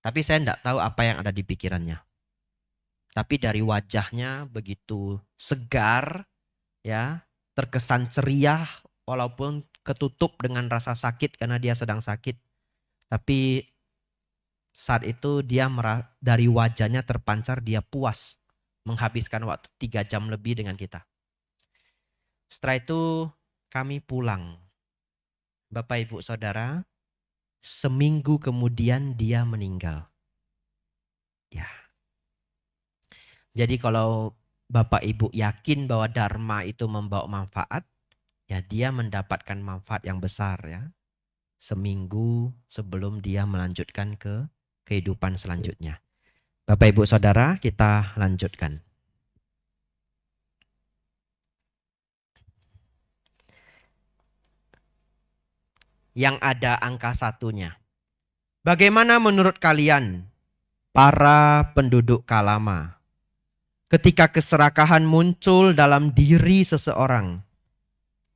Tapi saya enggak tahu apa yang ada di pikirannya. Tapi dari wajahnya begitu segar, ya, terkesan ceria walaupun ketutup dengan rasa sakit karena dia sedang sakit. Tapi saat itu dia dari wajahnya terpancar dia puas menghabiskan waktu 3 jam lebih dengan kita. Setelah itu kami pulang. Bapak Ibu Saudara, seminggu kemudian dia meninggal. Ya. Jadi kalau Bapak Ibu yakin bahwa Dharma itu membawa manfaat, ya dia mendapatkan manfaat yang besar ya. Seminggu sebelum dia melanjutkan ke kehidupan selanjutnya. Bapak Ibu Saudara, kita lanjutkan. Yang ada angka 1-nya. Bagaimana menurut kalian, para penduduk Kalama, ketika keserakahan muncul dalam diri seseorang,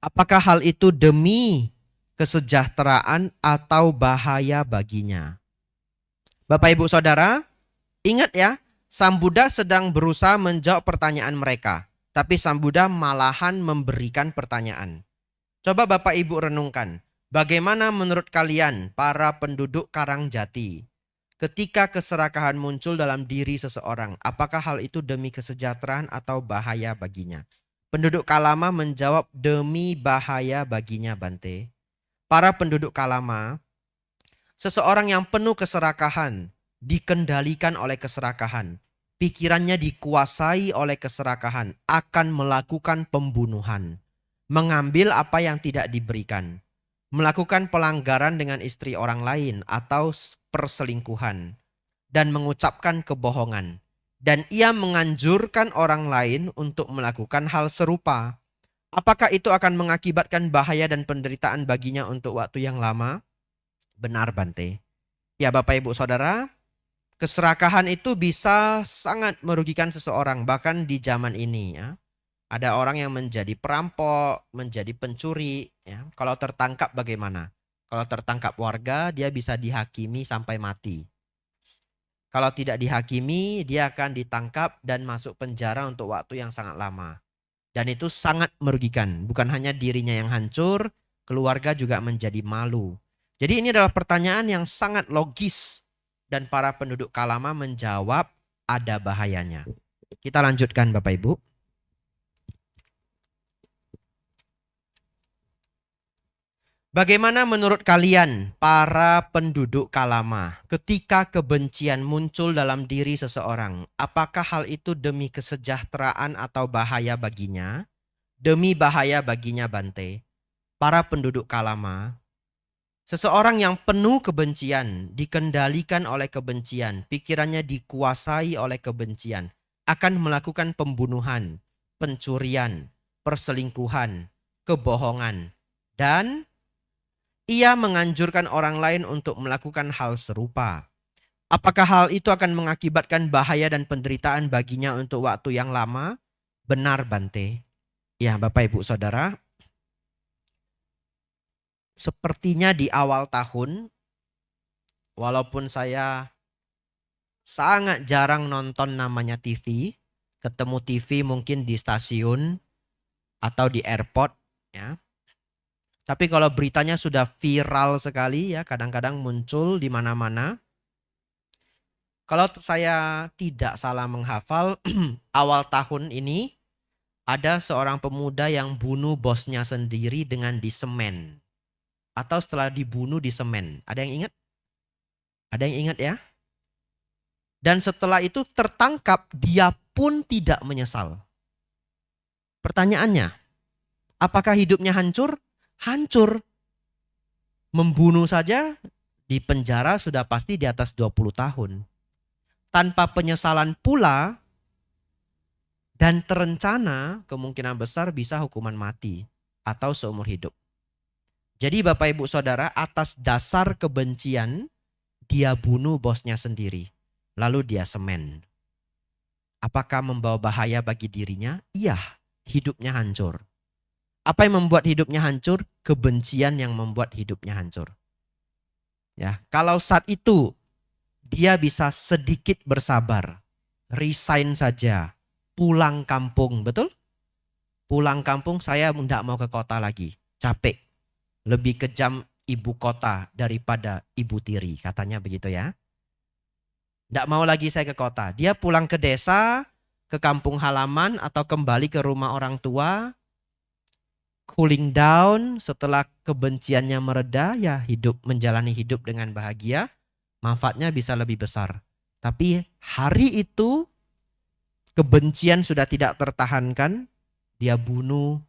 apakah hal itu demi kesejahteraan atau bahaya baginya? Bapak Ibu Saudara, ingat ya, Sang Buddha sedang berusaha menjawab pertanyaan mereka. Tapi Sang Buddha malahan memberikan pertanyaan. Coba Bapak Ibu renungkan. Bagaimana menurut kalian para penduduk Karangjati? Ketika keserakahan muncul dalam diri seseorang, apakah hal itu demi kesejahteraan atau bahaya baginya? Penduduk Kalama menjawab demi bahaya baginya, Bante. Para penduduk Kalama, seseorang yang penuh keserakahan, dikendalikan oleh keserakahan, pikirannya dikuasai oleh keserakahan, akan melakukan pembunuhan, mengambil apa yang tidak diberikan, melakukan pelanggaran dengan istri orang lain atau perselingkuhan, dan mengucapkan kebohongan. Dan ia menganjurkan orang lain untuk melakukan hal serupa. Apakah itu akan mengakibatkan bahaya dan penderitaan baginya untuk waktu yang lama? Benar, Bante. Ya Bapak Ibu Saudara, keserakahan itu bisa sangat merugikan seseorang bahkan di zaman ini ya. Ada orang yang menjadi perampok, menjadi pencuri ya. Kalau tertangkap bagaimana? Kalau tertangkap warga dia bisa dihakimi sampai mati. Kalau tidak dihakimi dia akan ditangkap dan masuk penjara untuk waktu yang sangat lama. Dan itu sangat merugikan. Bukan hanya dirinya yang hancur, keluarga juga menjadi malu. Jadi ini adalah pertanyaan yang sangat logis. Dan para penduduk Kalama menjawab ada bahayanya. Kita lanjutkan Bapak Ibu. Bagaimana menurut kalian para penduduk Kalama ketika kebencian muncul dalam diri seseorang? Apakah hal itu demi kesejahteraan atau bahaya baginya? Demi bahaya baginya Bante. Para penduduk Kalama, seseorang yang penuh kebencian, dikendalikan oleh kebencian, pikirannya dikuasai oleh kebencian, akan melakukan pembunuhan, pencurian, perselingkuhan, kebohongan, dan ia menganjurkan orang lain untuk melakukan hal serupa. Apakah hal itu akan mengakibatkan bahaya dan penderitaan baginya untuk waktu yang lama? Benar, Bante. Ya, Bapak Ibu Saudara, sepertinya di awal tahun, walaupun saya sangat jarang nonton namanya TV, ketemu TV mungkin di stasiun atau di airport, ya. Tapi kalau beritanya sudah viral sekali ya, kadang-kadang muncul di mana-mana. Kalau saya tidak salah menghafal, awal tahun ini ada seorang pemuda yang bunuh bosnya sendiri dengan disemen. Atau setelah dibunuh disemen. Ada yang ingat? Ada yang ingat ya? Dan setelah itu tertangkap, dia pun tidak menyesal. Pertanyaannya, apakah hidupnya hancur? Hancur. Membunuh saja di penjara sudah pasti di atas 20 tahun. Tanpa penyesalan pula dan terencana kemungkinan besar bisa hukuman mati atau seumur hidup. Jadi Bapak Ibu Saudara, atas dasar kebencian dia bunuh bosnya sendiri. Lalu dia semen. Apakah membawa bahaya bagi dirinya? Iya, hidupnya hancur. Apa yang membuat hidupnya hancur? Kebencian yang membuat hidupnya hancur. Ya, kalau saat itu dia bisa sedikit bersabar, resign saja, pulang kampung, betul? Pulang kampung, saya tidak mau ke kota lagi, capek. Lebih kejam ibu kota daripada ibu tiri, katanya begitu ya. Tidak mau lagi saya ke kota. Dia pulang ke desa, ke kampung halaman atau kembali ke rumah orang tua, cooling down, setelah kebenciannya mereda, ya menjalani hidup dengan bahagia, manfaatnya bisa lebih besar. Tapi hari itu kebencian sudah tidak tertahankan, dia bunuh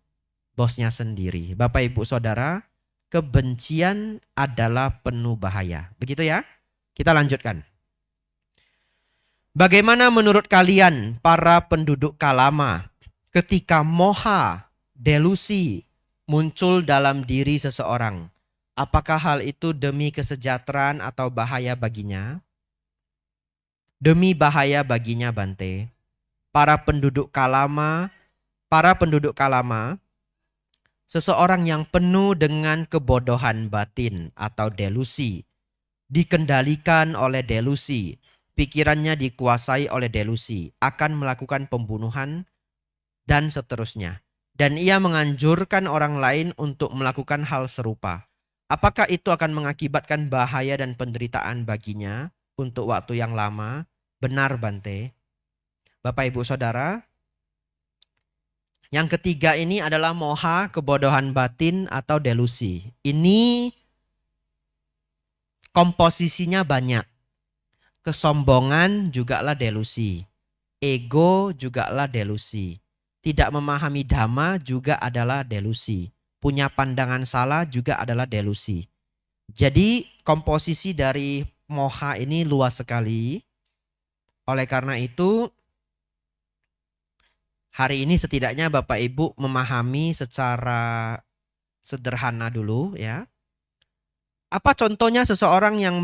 bosnya sendiri. Bapak Ibu Saudara, kebencian adalah penuh bahaya. Begitu ya? Kita lanjutkan. Bagaimana menurut kalian para penduduk Kalama ketika moha, delusi muncul dalam diri seseorang? Apakah hal itu demi kesejahteraan atau bahaya baginya? Demi bahaya baginya Bante. Para penduduk Kalama, seseorang yang penuh dengan kebodohan batin atau delusi, dikendalikan oleh delusi, pikirannya dikuasai oleh delusi, akan melakukan pembunuhan dan seterusnya. Dan ia menganjurkan orang lain untuk melakukan hal serupa. Apakah itu akan mengakibatkan bahaya dan penderitaan baginya untuk waktu yang lama? Benar Bante. Bapak Ibu Saudara, yang ketiga ini adalah moha, kebodohan batin atau delusi. Ini komposisinya banyak. Kesombongan jugalah delusi. Ego jugalah delusi. Tidak memahami dhamma juga adalah delusi. Punya pandangan salah juga adalah delusi. Jadi komposisi dari moha ini luas sekali. Oleh karena itu, hari ini setidaknya Bapak Ibu memahami secara sederhana dulu ya. Apa contohnya seseorang yang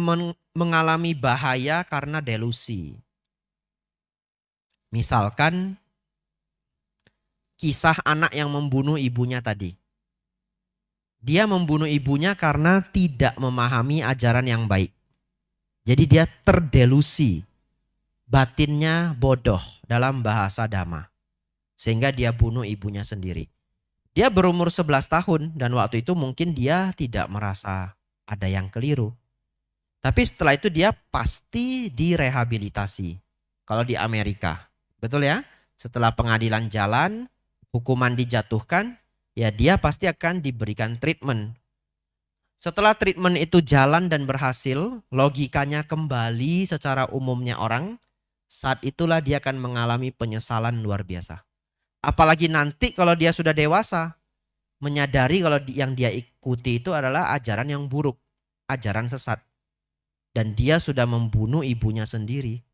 mengalami bahaya karena delusi? Misalkan kisah anak yang membunuh ibunya tadi. Dia membunuh ibunya karena tidak memahami ajaran yang baik. Jadi dia terdelusi. Batinnya bodoh dalam bahasa Dhamma. Sehingga dia bunuh ibunya sendiri. Dia berumur 11 tahun dan waktu itu mungkin dia tidak merasa ada yang keliru. Tapi setelah itu dia pasti direhabilitasi. Kalau di Amerika. Betul ya? Setelah pengadilan jalan, hukuman dijatuhkan, ya dia pasti akan diberikan treatment. Setelah treatment itu jalan dan berhasil, logikanya kembali secara umumnya orang, saat itulah dia akan mengalami penyesalan luar biasa. Apalagi nanti kalau dia sudah dewasa, menyadari kalau yang dia ikuti itu adalah ajaran yang buruk, ajaran sesat. Dan dia sudah membunuh ibunya sendiri.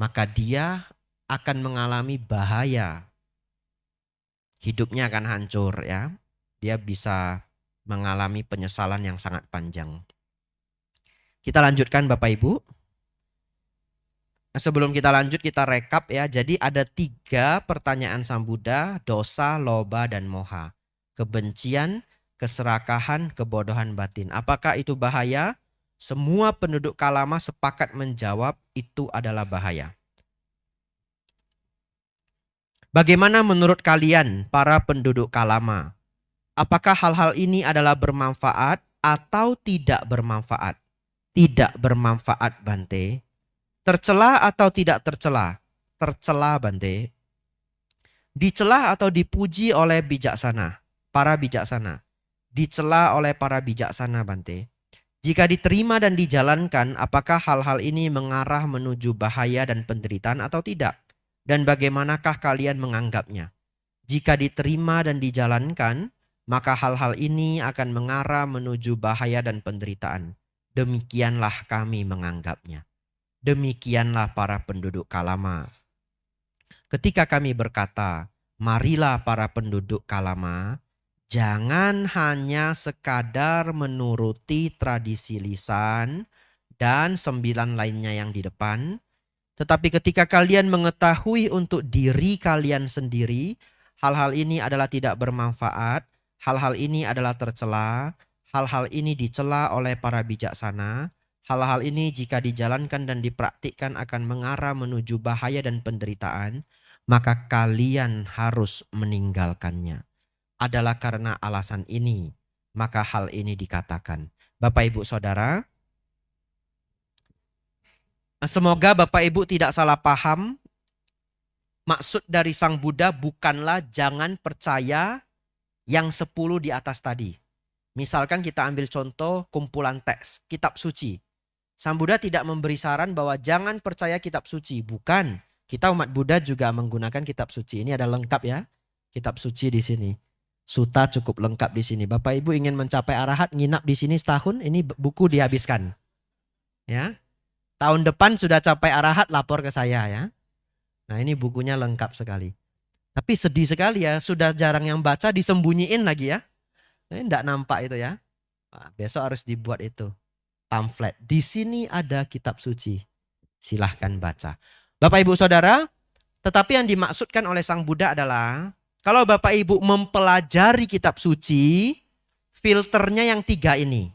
Maka dia akan mengalami bahaya. Hidupnya akan hancur ya. Dia bisa mengalami penyesalan yang sangat panjang. Kita lanjutkan Bapak Ibu. Sebelum kita lanjut kita rekap ya. Jadi ada 3 pertanyaan Sang Buddha, dosa, loba, dan moha. Kebencian, keserakahan, kebodohan batin. Apakah itu bahaya? Semua penduduk Kalama sepakat menjawab itu adalah bahaya. Bagaimana menurut kalian para penduduk Kalama? Apakah hal-hal ini adalah bermanfaat atau tidak bermanfaat? Tidak bermanfaat, Bante. Tercela atau tidak tercela? Tercela, Bante. Dicela atau dipuji oleh bijaksana? Para bijaksana. Dicela oleh para bijaksana, Bante. Jika diterima dan dijalankan, apakah hal-hal ini mengarah menuju bahaya dan penderitaan atau tidak? Dan bagaimanakah kalian menganggapnya? Jika diterima dan dijalankan, maka hal-hal ini akan mengarah menuju bahaya dan penderitaan. Demikianlah kami menganggapnya. Demikianlah para penduduk Kalama. Ketika kami berkata, marilah para penduduk Kalama, jangan hanya sekadar menuruti tradisi lisan dan 9 lainnya yang di depan, tetapi ketika kalian mengetahui untuk diri kalian sendiri, hal-hal ini adalah tidak bermanfaat, hal-hal ini adalah tercela, hal-hal ini dicela oleh para bijaksana, hal-hal ini jika dijalankan dan dipraktikkan akan mengarah menuju bahaya dan penderitaan, maka kalian harus meninggalkannya. Adalah karena alasan ini, maka hal ini dikatakan. Bapak Ibu Saudara, semoga Bapak Ibu tidak salah paham. Maksud dari Sang Buddha bukanlah jangan percaya yang 10 di atas tadi. Misalkan kita ambil contoh kumpulan teks, kitab suci. Sang Buddha tidak memberi saran bahwa jangan percaya kitab suci. Bukan. Kita umat Buddha juga menggunakan kitab suci. Ini ada lengkap ya. Kitab suci di sini. Suta cukup lengkap di sini. Bapak Ibu ingin mencapai arahat, nginap di sini setahun, ini buku dihabiskan. Ya. Tahun depan sudah capai arahat, lapor ke saya ya. Nah, ini bukunya lengkap sekali. Tapi sedih sekali ya, sudah jarang yang baca, disembunyiin lagi ya. Ini enggak nampak itu ya. Nah, besok harus dibuat itu. Pamflet. Di sini ada kitab suci. Silahkan baca. Bapak Ibu Saudara, tetapi yang dimaksudkan oleh Sang Buddha adalah kalau Bapak Ibu mempelajari kitab suci, filternya yang 3 ini.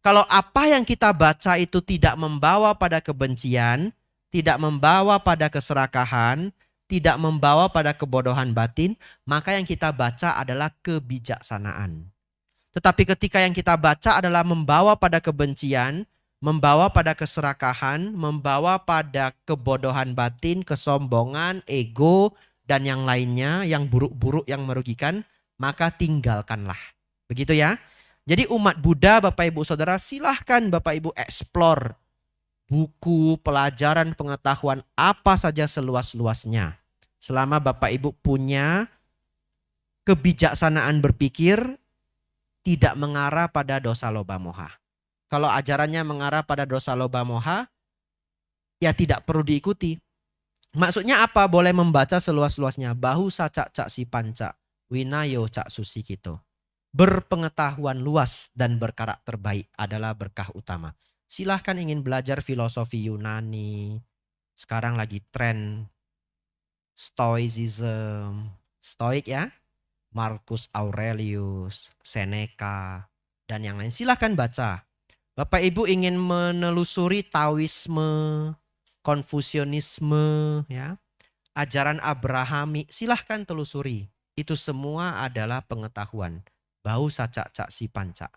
Kalau apa yang kita baca itu tidak membawa pada kebencian, tidak membawa pada keserakahan, tidak membawa pada kebodohan batin, maka yang kita baca adalah kebijaksanaan. Tetapi ketika yang kita baca adalah membawa pada kebencian, membawa pada keserakahan, membawa pada kebodohan batin, kesombongan, ego, dan yang lainnya yang buruk-buruk yang merugikan, maka tinggalkanlah. Begitu ya. Jadi umat Buddha, Bapak Ibu Saudara, silahkan Bapak Ibu explore buku, pelajaran, pengetahuan apa saja seluas-luasnya. Selama Bapak Ibu punya kebijaksanaan berpikir, tidak mengarah pada dosa loba moha. Kalau ajarannya mengarah pada dosa loba moha, ya tidak perlu diikuti. Maksudnya apa? Boleh membaca seluas-luasnya. Bahu sacak cak si panca, winayo cak susi kito. Berpengetahuan luas dan berkarakter baik adalah berkah utama. Silahkan ingin belajar filosofi Yunani. Sekarang lagi tren Stoicism. Stoik ya. Marcus Aurelius, Seneca, dan yang lain. Silahkan baca. Bapak Ibu ingin menelusuri Taoisme, Konfusianisme, ya, ajaran Abrahami, silahkan telusuri. Itu semua adalah pengetahuan. Bau sacak cak si panca.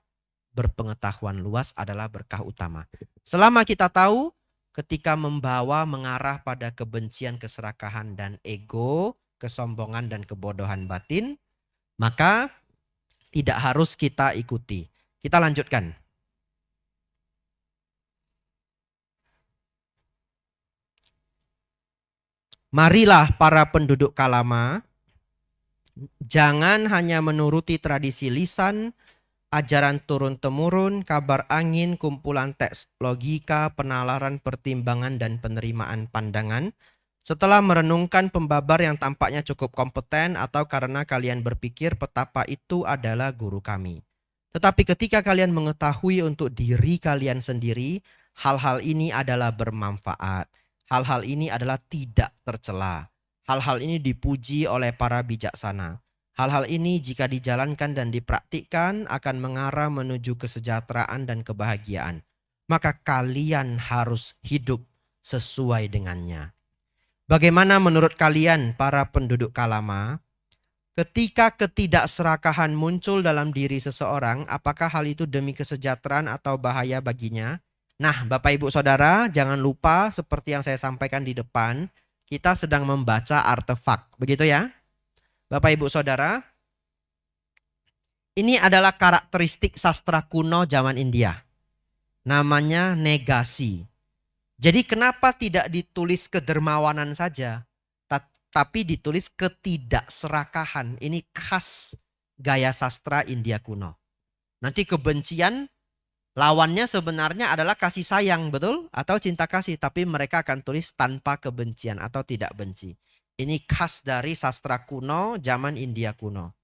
Berpengetahuan luas adalah berkah utama. Selama kita tahu, ketika mengarah pada kebencian, keserakahan, dan ego, kesombongan, dan kebodohan batin, maka tidak harus kita ikuti. Kita lanjutkan. Marilah para penduduk Kalama, jangan hanya menuruti tradisi lisan, ajaran turun-temurun, kabar angin, kumpulan teks logika, penalaran, pertimbangan, dan penerimaan pandangan. Setelah merenungkan pembabar yang tampaknya cukup kompeten atau karena kalian berpikir betapa itu adalah guru kami. Tetapi ketika kalian mengetahui untuk diri kalian sendiri, hal-hal ini adalah bermanfaat. Hal-hal ini adalah tidak tercela. Hal-hal ini dipuji oleh para bijaksana. Hal-hal ini jika dijalankan dan dipraktikkan akan mengarah menuju kesejahteraan dan kebahagiaan. Maka kalian harus hidup sesuai dengannya. Bagaimana menurut kalian para penduduk Kalama? Ketika ketidakserakahan muncul dalam diri seseorang, apakah hal itu demi kesejahteraan atau bahaya baginya? Nah, Bapak Ibu Saudara, jangan lupa seperti yang saya sampaikan di depan, kita sedang membaca artefak, begitu ya? Bapak Ibu Saudara, ini adalah karakteristik sastra kuno zaman India. Namanya negasi. Jadi kenapa tidak ditulis kedermawanan saja? Tapi ditulis ketidakserakahan. Ini khas gaya sastra India kuno. Nanti kebencian lawannya sebenarnya adalah kasih sayang, betul? Atau cinta kasih. Tapi mereka akan tulis tanpa kebencian atau tidak benci. Ini khas dari sastra kuno zaman India kuno.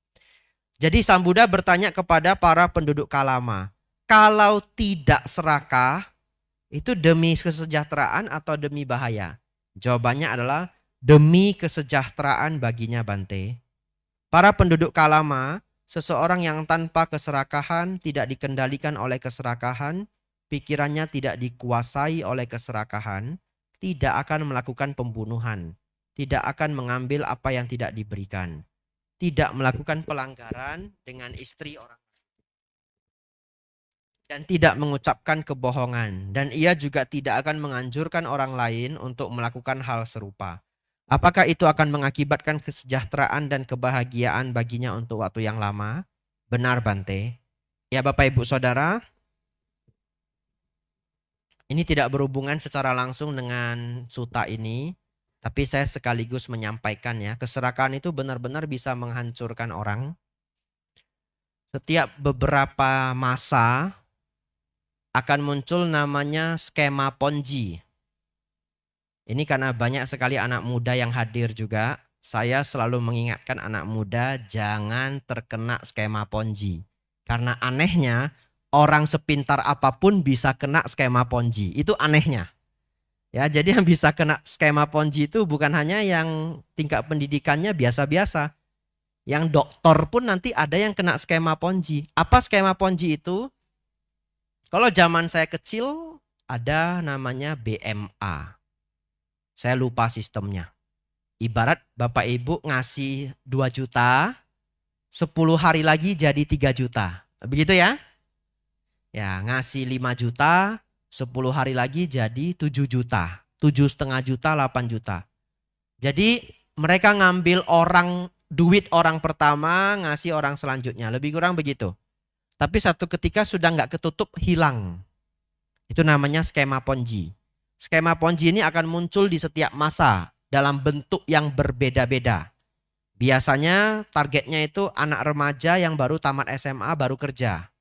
Jadi Sang Buddha bertanya kepada para penduduk Kalama. Kalau tidak serakah, itu demi kesejahteraan atau demi bahaya? Jawabannya adalah demi kesejahteraan baginya Bante. Para penduduk Kalama, seseorang yang tanpa keserakahan, tidak dikendalikan oleh keserakahan, pikirannya tidak dikuasai oleh keserakahan, tidak akan melakukan pembunuhan, tidak akan mengambil apa yang tidak diberikan, tidak melakukan pelanggaran dengan istri orang, dan tidak mengucapkan kebohongan, dan ia juga tidak akan menganjurkan orang lain untuk melakukan hal serupa. Apakah itu akan mengakibatkan kesejahteraan dan kebahagiaan baginya untuk waktu yang lama? Benar Bante. Ya Bapak Ibu Saudara, ini tidak berhubungan secara langsung dengan suta ini, tapi saya sekaligus menyampaikan ya, keserakahan itu benar-benar bisa menghancurkan orang. Setiap beberapa masa akan muncul namanya skema Ponzi. Ini karena banyak sekali anak muda yang hadir juga. Saya selalu mengingatkan anak muda jangan terkena skema Ponzi. Karena anehnya orang sepintar apapun bisa kena skema Ponzi. Itu anehnya. Ya, jadi yang bisa kena skema Ponzi itu bukan hanya yang tingkat pendidikannya biasa-biasa. Yang doktor pun nanti ada yang kena skema Ponzi. Apa skema Ponzi itu? Kalau zaman saya kecil ada namanya BMA. Saya lupa sistemnya. Ibarat Bapak Ibu ngasih 2 juta, 10 hari lagi jadi 3 juta. Begitu ya? Ya, ngasih 5 juta, 10 hari lagi jadi 7 juta. 7,5 juta, 8 juta. Jadi mereka ngambil duit orang pertama, ngasih orang selanjutnya. Lebih kurang begitu. Tapi satu ketika sudah nggak ketutup, hilang. Itu namanya skema Ponzi. Skema Ponzi ini akan muncul di setiap masa dalam bentuk yang berbeda-beda. Biasanya targetnya itu anak remaja yang baru tamat SMA baru kerja.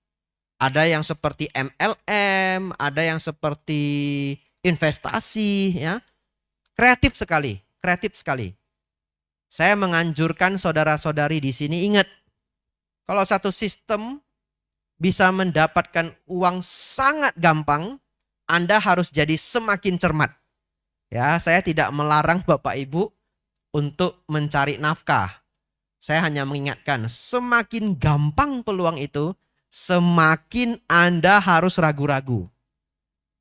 Ada yang seperti MLM, ada yang seperti investasi, ya. Kreatif sekali, kreatif sekali. Saya menganjurkan saudara-saudari di sini ingat, kalau satu sistem bisa mendapatkan uang sangat gampang, Anda harus jadi semakin cermat. Ya, saya tidak melarang Bapak Ibu untuk mencari nafkah. Saya hanya mengingatkan, semakin gampang peluang itu, semakin Anda harus ragu-ragu.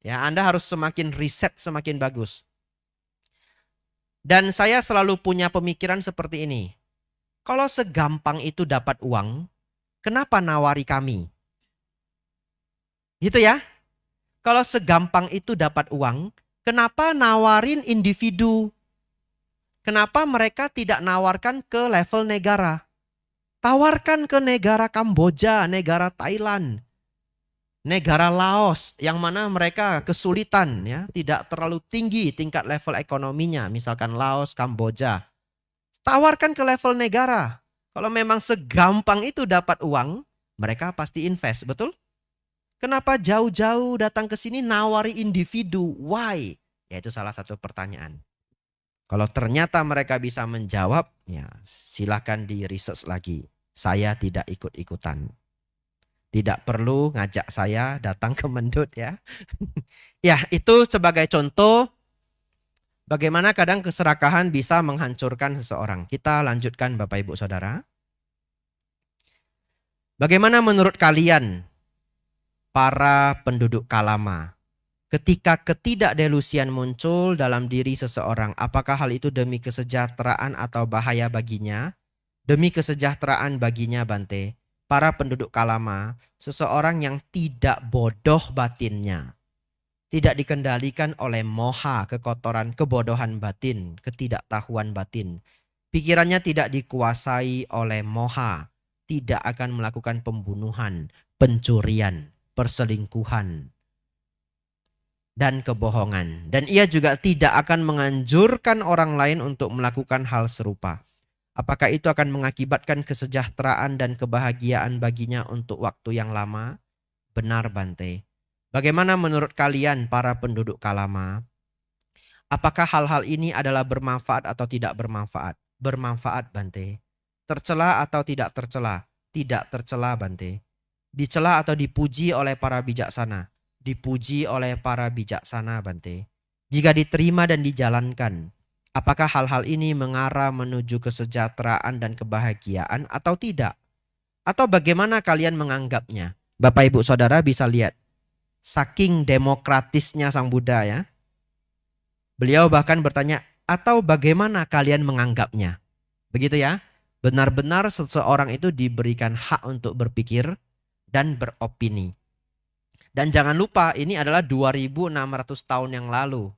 Ya, Anda harus semakin riset, semakin bagus. Dan saya selalu punya pemikiran seperti ini. Kalau segampang itu dapat uang, kenapa nawari kami? Gitu ya. Kalau segampang itu dapat uang, kenapa nawarin individu? Kenapa mereka tidak nawarkan ke level negara? Tawarkan ke negara Kamboja, negara Thailand. Negara Laos yang mana mereka kesulitan ya, tidak terlalu tinggi tingkat level ekonominya, misalkan Laos, Kamboja. Tawarkan ke level negara. Kalau memang segampang itu dapat uang, mereka pasti invest, betul? Kenapa jauh-jauh datang ke sini nawari individu? Why? Ya itu salah satu pertanyaan. Kalau ternyata mereka bisa menjawab, ya silakan di research lagi. Saya tidak ikut-ikutan. Tidak perlu ngajak saya datang ke Mendut ya. Ya, itu sebagai contoh bagaimana kadang keserakahan bisa menghancurkan seseorang. Kita lanjutkan Bapak Ibu Saudara. Bagaimana menurut kalian para penduduk Kalama ketika ketidakdelusian muncul dalam diri seseorang, apakah hal itu demi kesejahteraan atau bahaya baginya? Demi kesejahteraan baginya, Bante. Para penduduk Kalama, seseorang yang tidak bodoh batinnya, tidak dikendalikan oleh moha, kekotoran, kebodohan batin, ketidaktahuan batin. Pikirannya tidak dikuasai oleh moha, tidak akan melakukan pembunuhan, pencurian, perselingkuhan, dan kebohongan. Dan ia juga tidak akan menganjurkan orang lain untuk melakukan hal serupa. Apakah itu akan mengakibatkan kesejahteraan dan kebahagiaan baginya untuk waktu yang lama? Benar, Bante. Bagaimana menurut kalian para penduduk Kalama? Apakah hal-hal ini adalah bermanfaat atau tidak bermanfaat? Bermanfaat, Bante. Tercela atau tidak tercela? Tidak tercela, Bante. Dicela atau dipuji oleh para bijaksana? Dipuji oleh para bijaksana, Bante. Jika diterima dan dijalankan, apakah hal-hal ini mengarah menuju kesejahteraan dan kebahagiaan atau tidak? Atau bagaimana kalian menganggapnya? Bapak Ibu Saudara bisa lihat. Saking demokratisnya Sang Buddha ya. Beliau bahkan bertanya, atau bagaimana kalian menganggapnya? Begitu ya. Benar-benar seseorang itu diberikan hak untuk berpikir dan beropini. Dan jangan lupa ini adalah 2600 tahun yang lalu.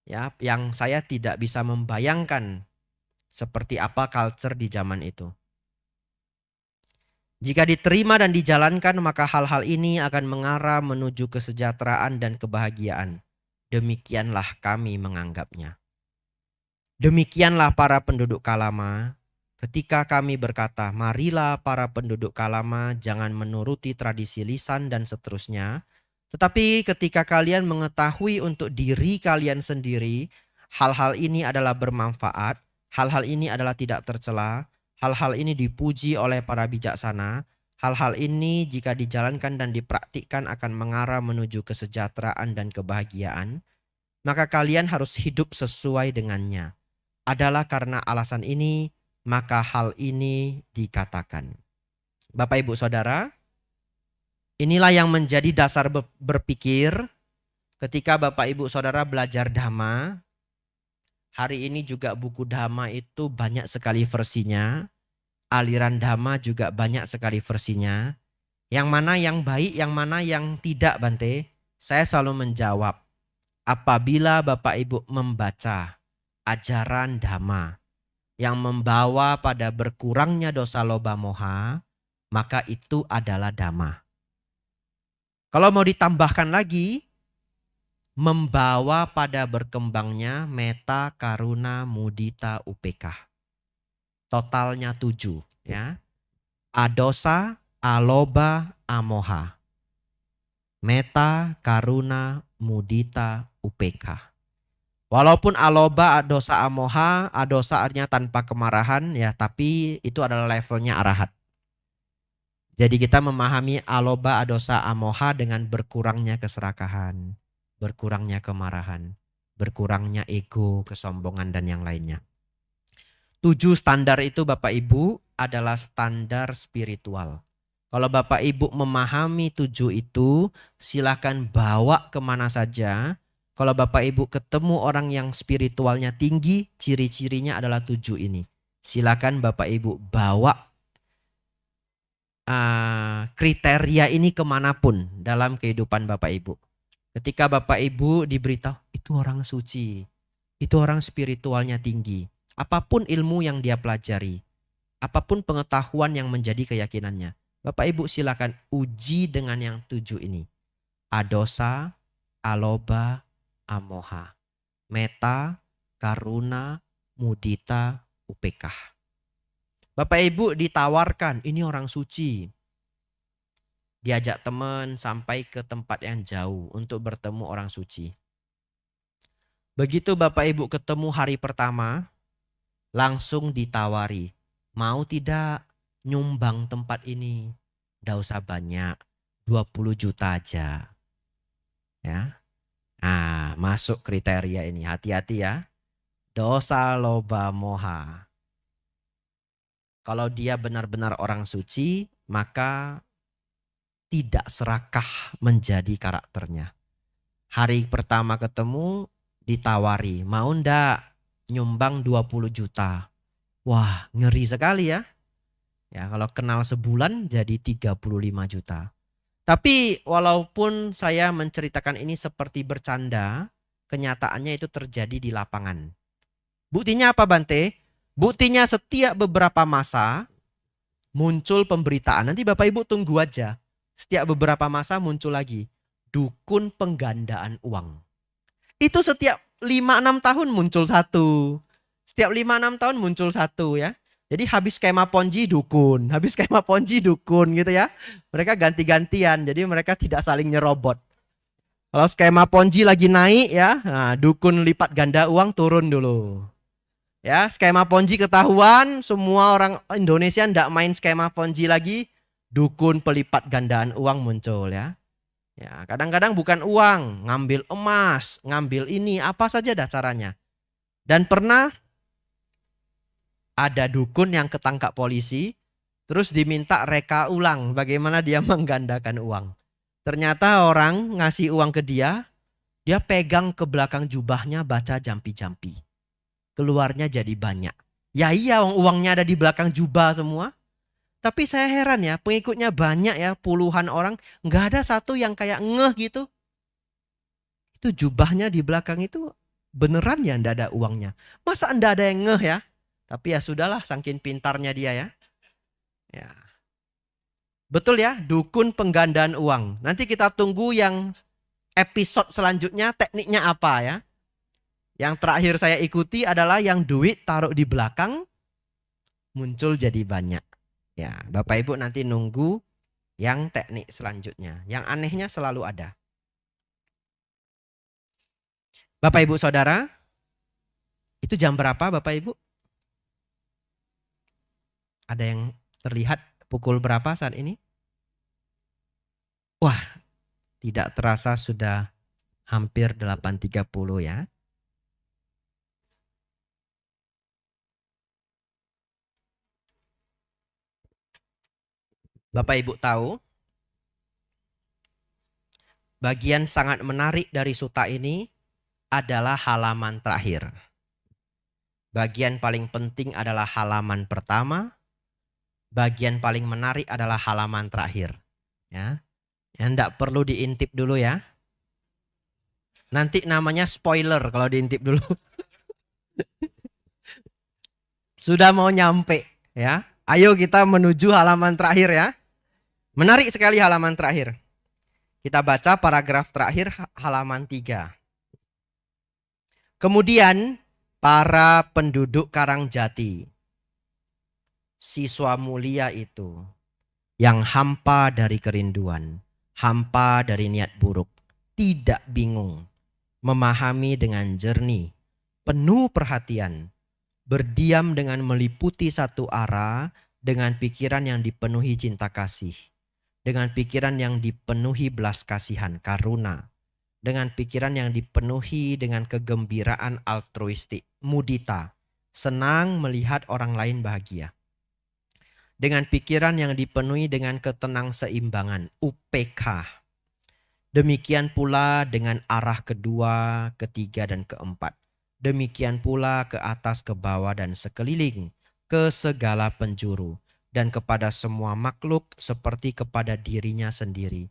Ya, yang saya tidak bisa membayangkan seperti apa culture di zaman itu. Jika diterima dan dijalankan, maka hal-hal ini akan mengarah menuju kesejahteraan dan kebahagiaan. Demikianlah kami menganggapnya. Demikianlah para penduduk Kalama. Ketika kami berkata, marilah para penduduk Kalama jangan menuruti tradisi lisan dan seterusnya. Tetapi ketika kalian mengetahui untuk diri kalian sendiri, hal-hal ini adalah bermanfaat, hal-hal ini adalah tidak tercela, hal-hal ini dipuji oleh para bijaksana, hal-hal ini jika dijalankan dan dipraktikkan akan mengarah menuju kesejahteraan dan kebahagiaan, maka kalian harus hidup sesuai dengannya. Adalah karena alasan ini, maka hal ini dikatakan. Bapak Ibu Saudara, inilah yang menjadi dasar berpikir ketika Bapak Ibu Saudara belajar Dhamma. Hari ini juga buku Dhamma itu banyak sekali versinya. Aliran Dhamma juga banyak sekali versinya. Yang mana yang baik, yang mana yang tidak, Bante? Saya selalu menjawab, apabila Bapak Ibu membaca ajaran Dhamma yang membawa pada berkurangnya dosa loba moha, maka itu adalah Dhamma. Kalau mau ditambahkan lagi, membawa pada berkembangnya meta, karuna, mudita, upekah. Totalnya 7 ya. Adosa, aloba, amoha. Meta, karuna, mudita, upekah. Walaupun aloba, dosa, amoha, adosa artinya tanpa kemarahan ya, tapi itu adalah levelnya arahat. Jadi kita memahami aloba, adosa, amoha dengan berkurangnya keserakahan, berkurangnya kemarahan, berkurangnya ego, kesombongan dan yang lainnya. 7 standar itu Bapak Ibu adalah standar spiritual. Kalau Bapak Ibu memahami 7 itu, silakan bawa kemana saja. Kalau Bapak Ibu ketemu orang yang spiritualnya tinggi, ciri-cirinya adalah 7 ini. Silakan Bapak Ibu bawa kriteria ini kemanapun dalam kehidupan Bapak Ibu. Ketika Bapak Ibu diberitahu, itu orang suci, itu orang spiritualnya tinggi. Apapun ilmu yang dia pelajari, apapun pengetahuan yang menjadi keyakinannya, Bapak Ibu silakan uji dengan yang 7 ini. Adosa, aloba, amoha. Meta, karuna, mudita, upekah. Bapak Ibu ditawarkan, ini orang suci. Diajak teman sampai ke tempat yang jauh untuk bertemu orang suci. Begitu Bapak Ibu ketemu hari pertama, langsung ditawari. Mau tidak nyumbang tempat ini? Nggak usah banyak, 20 juta aja. Ya. Nah, masuk kriteria ini. Hati-hati ya. Dosa loba moha. Kalau dia benar-benar orang suci, maka tidak serakah menjadi karakternya. Hari pertama ketemu ditawari, mau ndak nyumbang 20 juta. Wah, ngeri sekali ya. Ya, kalau kenal sebulan jadi 35 juta. Tapi walaupun saya menceritakan ini seperti bercanda, kenyataannya itu terjadi di lapangan. Buktinya apa Bante? Buktinya setiap beberapa masa muncul pemberitaan. Nanti Bapak Ibu tunggu aja. Setiap beberapa masa muncul lagi. Dukun penggandaan uang. Itu setiap 5-6 tahun muncul satu. Setiap 5-6 tahun muncul satu ya. Jadi habis skema Ponzi dukun. Habis skema Ponzi dukun gitu ya. Mereka ganti-gantian. Jadi mereka tidak saling nyerobot. Kalau skema Ponzi lagi naik ya. Nah, dukun lipat ganda uang turun dulu. Ya, skema Ponzi ketahuan, semua orang Indonesia ndak main skema Ponzi lagi, dukun pelipat gandaan uang muncul ya. Ya, kadang-kadang bukan uang, ngambil emas, ngambil ini, apa saja dah caranya. Dan pernah ada dukun yang ketangkap polisi, terus diminta reka ulang bagaimana dia menggandakan uang. Ternyata orang ngasih uang ke dia pegang ke belakang jubahnya baca jampi-jampi. Keluarnya jadi banyak. Ya iya uangnya ada di belakang jubah semua. Tapi saya heran ya, pengikutnya banyak ya, puluhan orang. Nggak ada satu yang kayak ngeh gitu. Itu jubahnya di belakang itu beneran ya nggak ada uangnya. Masa nggak ada yang ngeh ya? Tapi ya sudahlah, saking pintarnya dia ya. Ya. Betul ya, dukun penggandaan uang. Nanti kita tunggu yang episode selanjutnya tekniknya apa ya. Yang terakhir saya ikuti adalah yang duit taruh di belakang muncul jadi banyak. Ya, Bapak Ibu nanti nunggu yang teknik selanjutnya. Yang anehnya selalu ada. Bapak Ibu Saudara, itu jam berapa Bapak Ibu? Ada yang terlihat pukul berapa saat ini? Wah, tidak terasa sudah hampir 8.30 ya. Bapak Ibu tahu, bagian sangat menarik dari suta ini adalah halaman terakhir. Bagian paling penting adalah halaman pertama. Bagian paling menarik adalah halaman terakhir. Ya, enggak perlu diintip dulu ya. Nanti namanya spoiler kalau diintip dulu. Sudah mau nyampe ya. Ayo kita menuju halaman terakhir ya. Menarik sekali halaman terakhir. Kita baca paragraf terakhir halaman 3. Kemudian para penduduk Karangjati, siswa mulia itu yang hampa dari kerinduan, hampa dari niat buruk, tidak bingung, memahami dengan jernih, penuh perhatian, berdiam dengan meliputi satu arah dengan pikiran yang dipenuhi cinta kasih, dengan pikiran yang dipenuhi belas kasihan, karuna, dengan pikiran yang dipenuhi dengan kegembiraan altruistik, mudita, senang melihat orang lain bahagia. Dengan pikiran yang dipenuhi dengan ketenang seimbangan, UPK. Demikian pula dengan arah kedua, ketiga, dan keempat. Demikian pula ke atas, ke bawah, dan sekeliling, ke segala penjuru, dan kepada semua makhluk seperti kepada dirinya sendiri.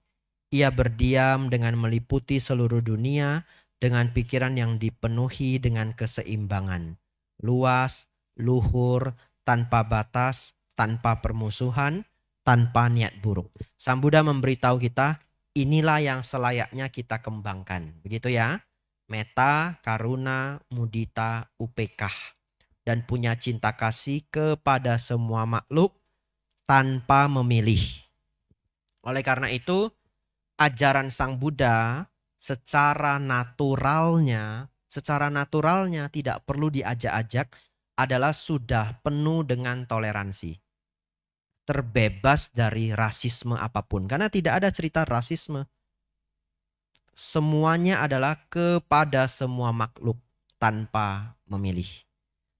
Ia berdiam dengan meliputi seluruh dunia dengan pikiran yang dipenuhi dengan keseimbangan, luas, luhur, tanpa batas, tanpa permusuhan, tanpa niat buruk. Sang Buddha memberitahu kita, inilah yang selayaknya kita kembangkan. Begitu ya. Metta, karuna, mudita, upekah. Dan punya cinta kasih kepada semua makhluk tanpa memilih. Oleh karena itu, ajaran Sang Buddha secara naturalnya tidak perlu diajak-ajak, adalah sudah penuh dengan toleransi. Terbebas dari rasisme apapun. Karena tidak ada cerita rasisme. Semuanya adalah kepada semua makhluk tanpa memilih.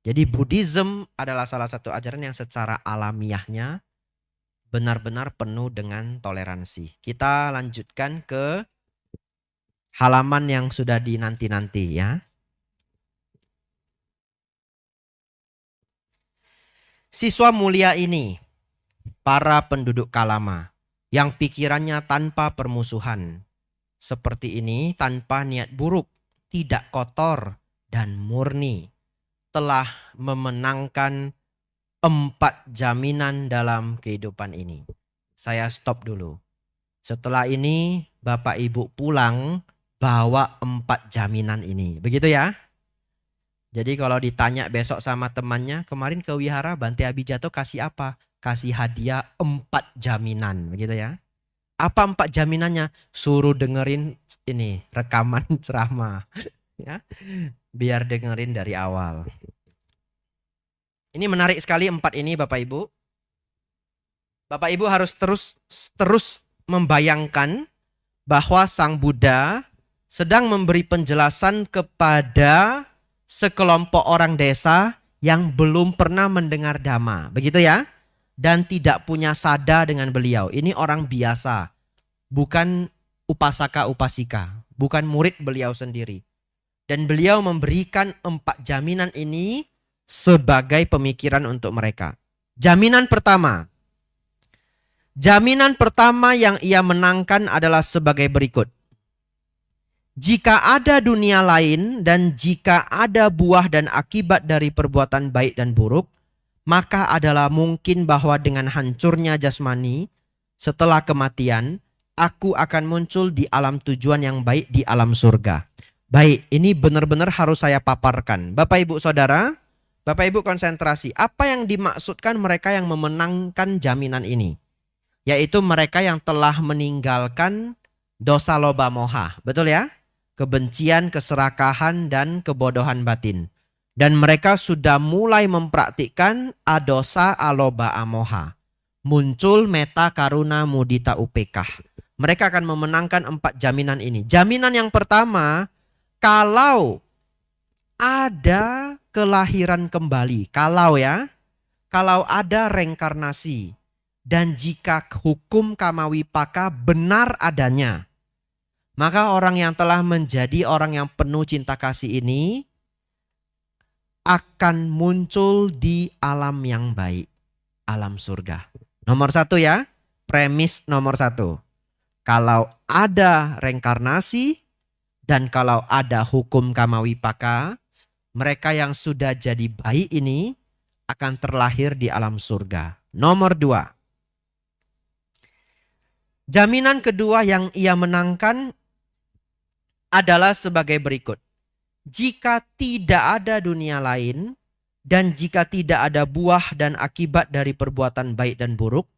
Jadi Buddhism adalah salah satu ajaran yang secara alamiahnya benar-benar penuh dengan toleransi. Kita lanjutkan ke halaman yang sudah dinanti-nanti ya. Siswa mulia ini, para penduduk Kalama, yang pikirannya tanpa permusuhan, seperti ini tanpa niat buruk, tidak kotor dan murni, telah memenangkan 4 jaminan dalam kehidupan ini. Saya stop dulu. Setelah ini Bapak Ibu pulang bawa 4 jaminan ini. Begitu ya. Jadi kalau ditanya besok sama temannya, kemarin ke wihara Bante Abhijato kasih apa? Kasih hadiah 4 jaminan. Begitu ya. Apa 4 jaminannya? Suruh dengerin ini rekaman ceramah. Ya, biar dengerin dari awal. Ini menarik sekali 4 ini Bapak Ibu. Bapak Ibu harus terus membayangkan bahwa Sang Buddha sedang memberi penjelasan kepada sekelompok orang desa yang belum pernah mendengar Dhamma. Begitu ya. Dan tidak punya sada dengan beliau. Ini orang biasa. Bukan upasaka upasika. Bukan murid beliau sendiri. Dan beliau memberikan 4 jaminan ini sebagai pemikiran untuk mereka. Jaminan pertama. Jaminan pertama yang ia menangkan adalah sebagai berikut. Jika ada dunia lain dan jika ada buah dan akibat dari perbuatan baik dan buruk, maka adalah mungkin bahwa dengan hancurnya jasmani setelah kematian, aku akan muncul di alam tujuan yang baik, di alam surga. Baik, ini benar-benar harus saya paparkan. Bapak Ibu Saudara, Bapak Ibu konsentrasi. Apa yang dimaksudkan mereka yang memenangkan jaminan ini? Yaitu mereka yang telah meninggalkan dosa loba moha. Betul ya? Kebencian, keserakahan, dan kebodohan batin. Dan mereka sudah mulai mempraktikkan adosa aloba amoha. Muncul metta karuna mudita upekah. Mereka akan memenangkan 4 jaminan ini. Jaminan yang pertama, kalau ada kelahiran kembali. Kalau ada reinkarnasi. Dan jika hukum kamawipaka benar adanya, maka orang yang telah menjadi orang yang penuh cinta kasih ini akan muncul di alam yang baik, alam surga. Nomor 1 ya, premis nomor 1. Kalau ada reinkarnasi dan kalau ada hukum kamawipaka, mereka yang sudah jadi baik ini akan terlahir di alam surga. Nomor 2. Jaminan kedua yang ia menangkan adalah sebagai berikut. Jika tidak ada dunia lain dan jika tidak ada buah dan akibat dari perbuatan baik dan buruk,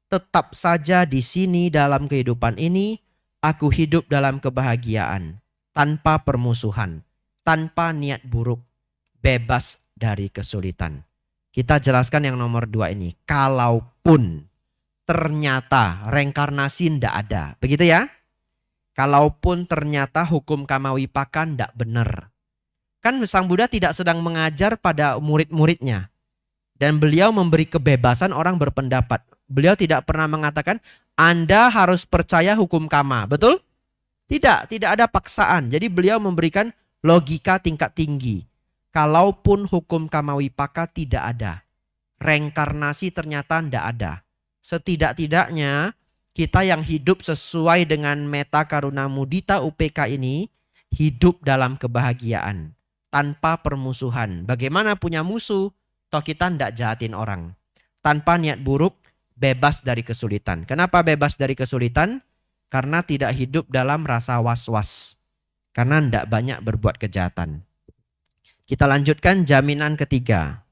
tetap saja di sini dalam kehidupan ini aku hidup dalam kebahagiaan, tanpa permusuhan, tanpa niat buruk, bebas dari kesulitan. Kita jelaskan yang nomor 2 ini. Kalaupun ternyata reinkarnasi tidak ada. Begitu ya. Kalaupun ternyata hukum kamawipaka tidak benar. Kan Sang Buddha tidak sedang mengajar pada murid-muridnya. Dan beliau memberi kebebasan orang berpendapat. Beliau tidak pernah mengatakan Anda harus percaya hukum kama. Betul? Tidak ada paksaan. Jadi beliau memberikan logika tingkat tinggi. Kalaupun hukum kamawipaka tidak ada. Reinkarnasi ternyata tidak ada. Setidak-tidaknya kita yang hidup sesuai dengan metta karuna mudita upeka ini hidup dalam kebahagiaan tanpa permusuhan. Bagaimana punya musuh? Toh kita tidak jahatin orang. Tanpa niat buruk, bebas dari kesulitan. Kenapa bebas dari kesulitan? Karena tidak hidup dalam rasa was-was. Karena tidak banyak berbuat kejahatan. Kita lanjutkan jaminan ketiga.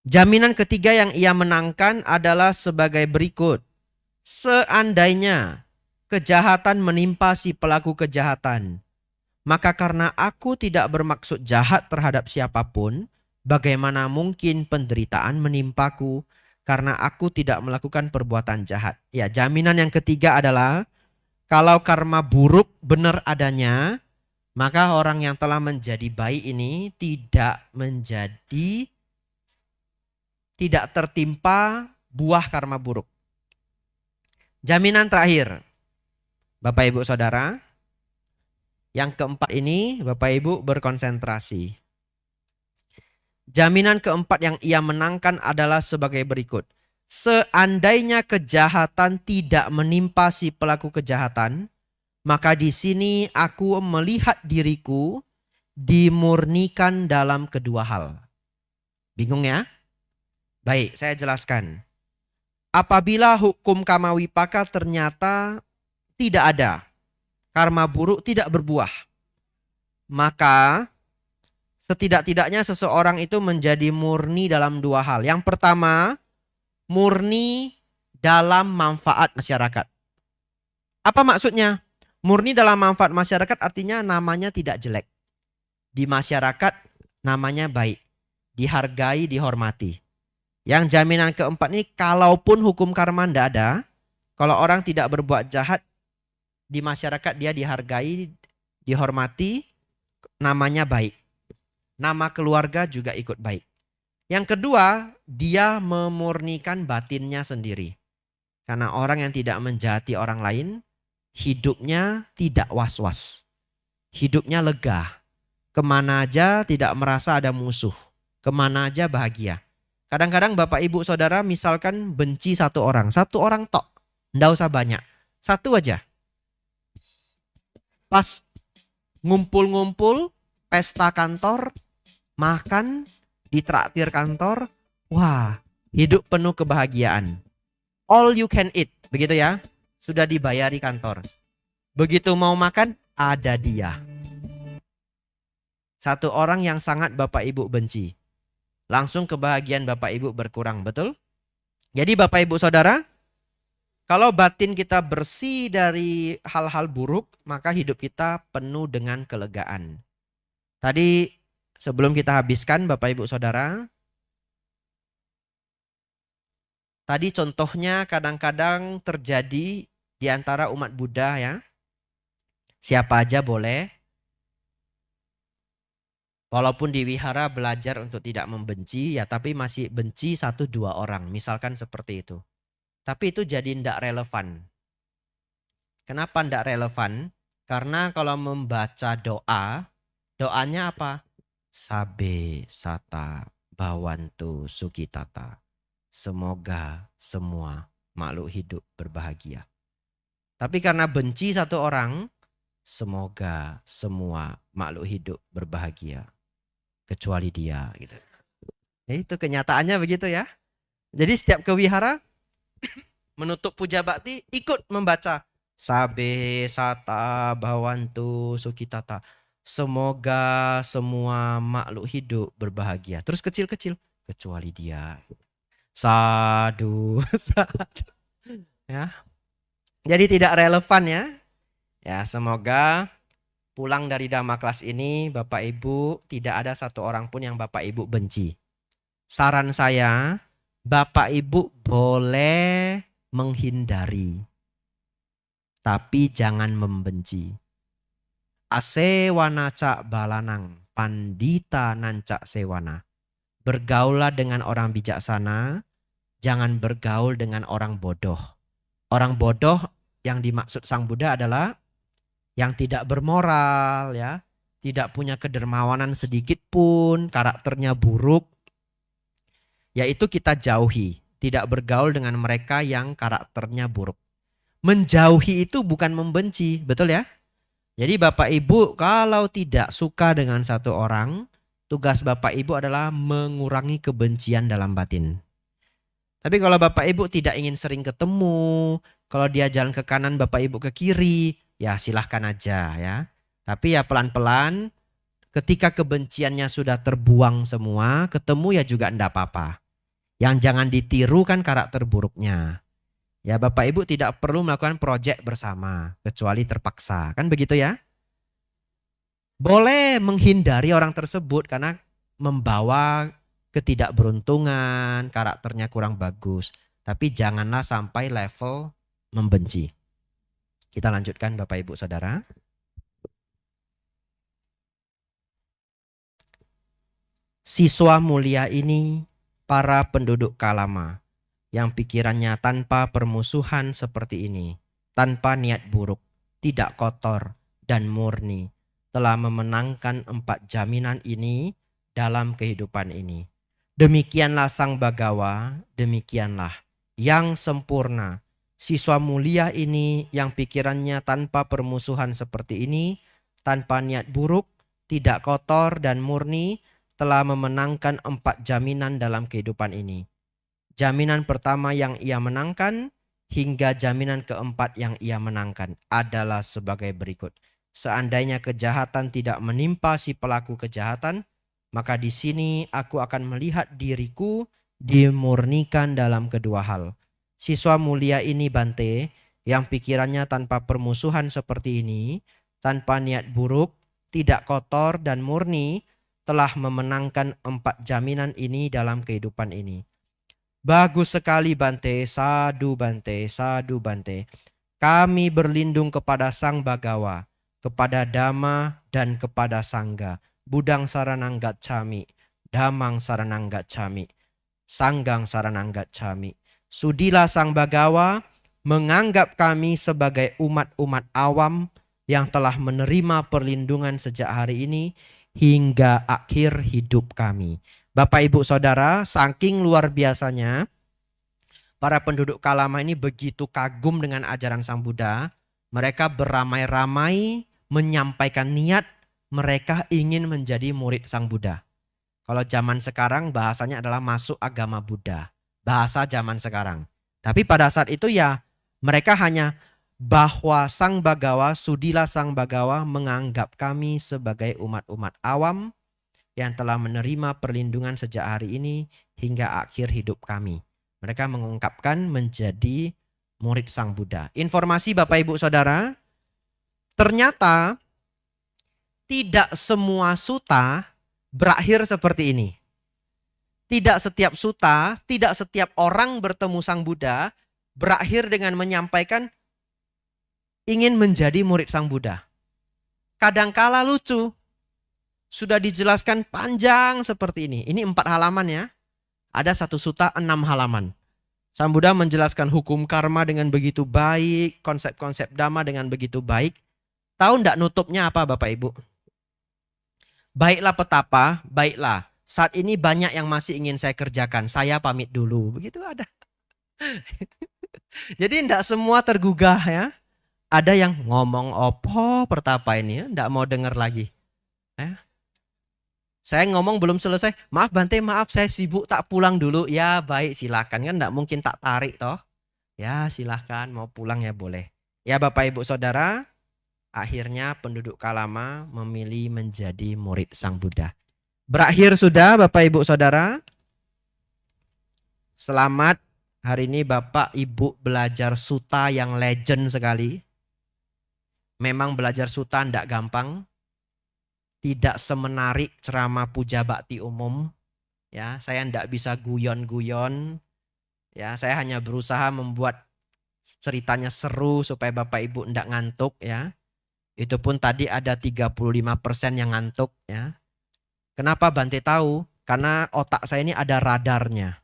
Jaminan ketiga yang ia menangkan adalah sebagai berikut. Seandainya kejahatan menimpa si pelaku kejahatan, maka karena aku tidak bermaksud jahat terhadap siapapun, bagaimana mungkin penderitaan menimpaku karena aku tidak melakukan perbuatan jahat. Ya, jaminan yang ketiga adalah kalau karma buruk benar adanya, maka orang yang telah menjadi baik ini tidak tertimpa buah karma buruk. Jaminan terakhir, Bapak Ibu Saudara, yang keempat ini Bapak Ibu berkonsentrasi. Jaminan keempat yang ia menangkan adalah sebagai berikut. Seandainya kejahatan tidak menimpa si pelaku kejahatan, maka di sini aku melihat diriku dimurnikan dalam kedua hal. Bingung ya? Baik, saya jelaskan. Apabila hukum kamawipaka ternyata tidak ada, karma buruk tidak berbuah, maka setidak-tidaknya seseorang itu menjadi murni dalam dua hal. Yang pertama, murni dalam manfaat masyarakat. Apa maksudnya? Murni dalam manfaat masyarakat artinya namanya tidak jelek. Di masyarakat namanya baik, dihargai, dihormati. Yang jaminan keempat ini, kalaupun hukum karma tidak ada, kalau orang tidak berbuat jahat, di masyarakat dia dihargai, dihormati, namanya baik. Nama keluarga juga ikut baik. Yang kedua, dia memurnikan batinnya sendiri. Karena orang yang tidak menjahati orang lain, hidupnya tidak was-was. Hidupnya lega. Kemana aja tidak merasa ada musuh. Kemana aja bahagia. Kadang-kadang Bapak Ibu Saudara misalkan benci satu orang tok, ndak usah banyak, satu aja. Pas ngumpul-ngumpul, pesta kantor, makan, ditraktir kantor, wah, hidup penuh kebahagiaan. All you can eat, begitu ya, sudah dibayari kantor. Begitu mau makan, ada dia. Satu orang yang sangat Bapak Ibu benci. Langsung kebahagiaan Bapak Ibu berkurang, betul? Jadi Bapak Ibu Saudara, kalau batin kita bersih dari hal-hal buruk, maka hidup kita penuh dengan kelegaan. Tadi sebelum kita habiskan Bapak Ibu Saudara, tadi contohnya kadang-kadang terjadi di antara umat Buddha ya. Siapa aja boleh. Walaupun di wihara belajar untuk tidak membenci ya, tapi masih benci 1-2 orang, misalkan seperti itu. Tapi itu jadi tidak relevan. Kenapa tidak relevan? Karena kalau membaca doa, doanya apa? Sabe sata bawantu sukitata. Semoga semua makhluk hidup berbahagia. Tapi karena benci satu orang, semoga semua makhluk hidup berbahagia. Kecuali dia gitu. Itu kenyataannya begitu ya. Jadi setiap ke wihara menutup puja bakti ikut membaca Sabe sata bawantu sukitata. Semoga semua makhluk hidup berbahagia. Terus kecil-kecil kecuali dia. Sadu, sadu. Ya. Jadi tidak relevan ya. Ya, semoga pulang dari Dhamma kelas ini Bapak Ibu tidak ada satu orang pun yang Bapak Ibu benci. Saran saya, Bapak Ibu boleh menghindari, tapi jangan membenci. Asewana cak balanang, pandita nancak sewana. Bergaullah dengan orang bijaksana, jangan bergaul dengan orang bodoh. Orang bodoh yang dimaksud Sang Buddha adalah yang tidak bermoral ya, tidak punya kedermawanan sedikit pun, karakternya buruk. Yaitu kita jauhi, tidak bergaul dengan mereka yang karakternya buruk. Menjauhi itu bukan membenci, betul ya? Jadi Bapak Ibu kalau tidak suka dengan satu orang, tugas Bapak Ibu adalah mengurangi kebencian dalam batin. Tapi kalau Bapak Ibu tidak ingin sering ketemu, kalau dia jalan ke kanan Bapak Ibu ke kiri, ya silahkan aja ya. Tapi ya pelan-pelan, ketika kebenciannya sudah terbuang semua, ketemu ya juga enggak apa-apa. Yang jangan ditiru kan karakter buruknya. Ya Bapak Ibu tidak perlu melakukan proyek bersama, kecuali terpaksa. Kan begitu ya? Boleh menghindari orang tersebut karena membawa ketidakberuntungan, karakternya kurang bagus. Tapi janganlah sampai level membenci. Kita lanjutkan Bapak Ibu Saudara. Siswa mulia ini para penduduk Kalama yang pikirannya tanpa permusuhan seperti ini, tanpa niat buruk, tidak kotor dan murni, telah memenangkan 4 jaminan ini dalam kehidupan ini. Demikianlah Sang Bagawa, demikianlah yang sempurna. Siswa mulia ini yang pikirannya tanpa permusuhan seperti ini, tanpa niat buruk, tidak kotor dan murni, telah memenangkan 4 jaminan dalam kehidupan ini. Jaminan pertama yang ia menangkan hingga jaminan keempat yang ia menangkan adalah sebagai berikut. Seandainya kejahatan tidak menimpa si pelaku kejahatan, maka di sini aku akan melihat diriku dimurnikan dalam kedua hal. Siswa mulia ini Bante, yang pikirannya tanpa permusuhan seperti ini, tanpa niat buruk, tidak kotor dan murni, telah memenangkan 4 jaminan ini dalam kehidupan ini. Bagus sekali Bante, sadu Bante, sadu Bante. Kami berlindung kepada Sang Bagawa, kepada Dhamma dan kepada Sangga. Budang saranang gacchami, Dhammang saranang gacchami, Sanggang saranang gacchami. Sudilah Sang Bagawa menganggap kami sebagai umat-umat awam yang telah menerima perlindungan sejak hari ini hingga akhir hidup kami. Bapak Ibu Saudara, saking luar biasanya para penduduk Kalama ini begitu kagum dengan ajaran Sang Buddha, mereka beramai-ramai menyampaikan niat mereka ingin menjadi murid Sang Buddha. Kalau zaman sekarang bahasanya adalah masuk agama Buddha, bahasa zaman sekarang. Tapi pada saat itu ya mereka hanya bahwa Sang Bagawa, sudilah Sang Bagawa menganggap kami sebagai umat-umat awam yang telah menerima perlindungan sejak hari ini hingga akhir hidup kami. Mereka mengungkapkan menjadi murid Sang Buddha. Informasi Bapak Ibu Saudara, ternyata tidak semua sutta berakhir seperti ini. Tidak setiap sutta, tidak setiap orang bertemu Sang Buddha berakhir dengan menyampaikan ingin menjadi murid Sang Buddha. Kadangkala lucu. Sudah dijelaskan panjang seperti ini. Ini 4 halaman ya. Ada satu sutta 6 halaman. Sang Buddha menjelaskan hukum karma dengan begitu baik. Konsep-konsep Dhamma dengan begitu baik. Tahu enggak nutupnya apa Bapak Ibu? Baiklah petapa, baiklah. Saat ini banyak yang masih ingin saya kerjakan. Saya pamit dulu. Begitu ada. Jadi enggak semua tergugah ya. Ada yang ngomong opo pertapa ini ya, enggak mau dengar lagi. Saya ngomong belum selesai, maaf Bante, maaf saya sibuk tak pulang dulu. Ya baik silakan, kan enggak mungkin tak tarik toh. Ya silahkan mau pulang ya boleh. Ya Bapak Ibu Saudara, akhirnya penduduk Kalama memilih menjadi murid Sang Buddha. Berakhir sudah Bapak Ibu Saudara. Selamat, hari ini Bapak Ibu belajar sutta yang legend sekali. Memang belajar sutta enggak gampang. Tidak semenarik ceramah puja bakti umum. Ya, saya enggak bisa guyon-guyon. Ya, saya hanya berusaha membuat ceritanya seru supaya Bapak Ibu enggak ngantuk ya. Itu pun tadi ada 35% yang ngantuk ya. Kenapa Bante tahu? Karena otak saya ini ada radarnya.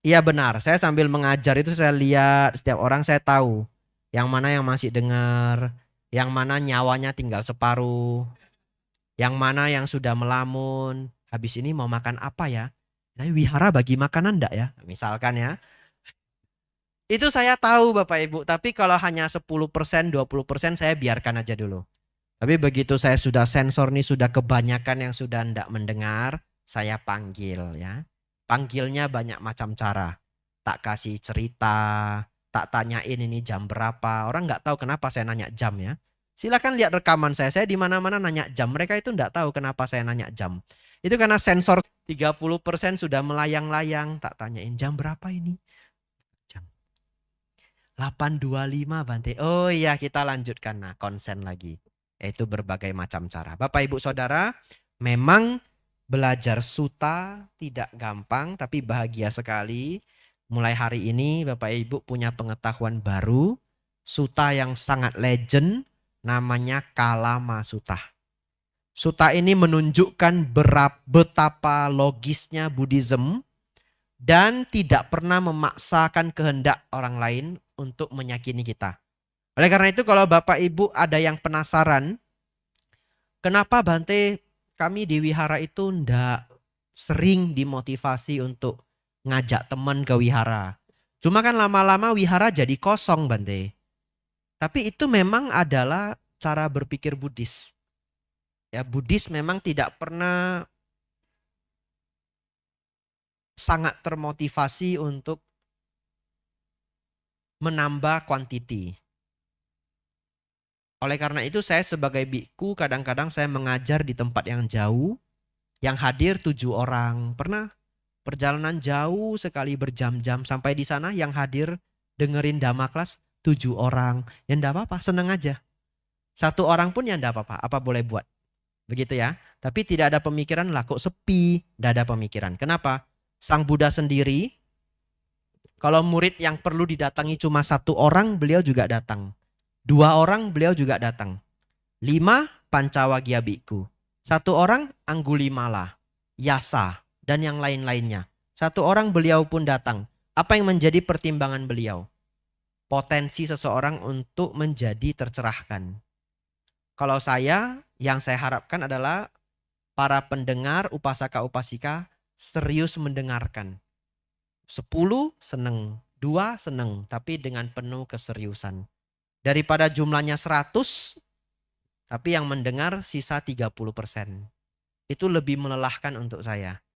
Iya benar, saya sambil mengajar itu saya lihat setiap orang, saya tahu yang mana yang masih dengar, yang mana nyawanya tinggal separuh, yang mana yang sudah melamun, habis ini mau makan apa ya? Saya wihara bagi makanan enggak ya? Misalkan ya. Itu saya tahu Bapak Ibu, tapi kalau hanya 10%, 20% saya biarkan aja dulu. Tapi begitu saya sudah sensor nih, sudah kebanyakan yang sudah tidak mendengar, saya panggil ya. Panggilnya banyak macam cara. Tak kasih cerita, tak tanyain ini jam berapa. Orang nggak tahu kenapa saya nanya jam ya. Silakan lihat rekaman saya di mana-mana nanya jam. Mereka itu nggak tahu kenapa saya nanya jam. Itu karena sensor 30% sudah melayang-layang. Tak tanyain jam berapa ini. Jam 8.25 Bante. Oh iya, kita lanjutkan. Nah, konsen lagi. Yaitu berbagai macam cara. Bapak Ibu Saudara, memang belajar suta tidak gampang, tapi bahagia sekali. Mulai hari ini Bapak Ibu punya pengetahuan baru. Suta yang sangat legend, namanya Kalama Suta. Suta ini menunjukkan betapa logisnya Buddhism dan tidak pernah memaksakan kehendak orang lain untuk menyakini kita. Oleh karena itu kalau Bapak Ibu ada yang penasaran, kenapa Bante kami di wihara itu ndak sering dimotivasi untuk ngajak teman ke wihara. Cuma kan lama-lama wihara jadi kosong Bante. Tapi itu memang adalah cara berpikir Buddhis. Ya, Buddhis memang tidak pernah sangat termotivasi untuk menambah quantity. Oleh karena itu saya sebagai biku kadang-kadang saya mengajar di tempat yang jauh, yang hadir 7 orang. Pernah perjalanan jauh sekali berjam-jam sampai di sana yang hadir dengerin Dhamma kelas 7 orang. Ya enggak apa-apa, seneng aja. 1 orang pun ya enggak apa-apa, apa boleh buat. Begitu ya. Tapi tidak ada pemikiran lah kok sepi, enggak ada pemikiran. Kenapa? Sang Buddha sendiri, kalau murid yang perlu didatangi cuma 1 orang, beliau juga datang. 2 orang, beliau juga datang. 5, Pancawagya Bhikkhu. 1 orang, Anggulimala, Yasa, dan yang lain-lainnya. 1 orang beliau pun datang. Apa yang menjadi pertimbangan beliau? Potensi seseorang untuk menjadi tercerahkan. Kalau saya, yang saya harapkan adalah para pendengar, upasaka-upasika serius mendengarkan. 10 seneng, 2 seneng, tapi dengan penuh keseriusan. Daripada jumlahnya 100, tapi yang mendengar sisa 30%. Itu lebih melelahkan untuk saya.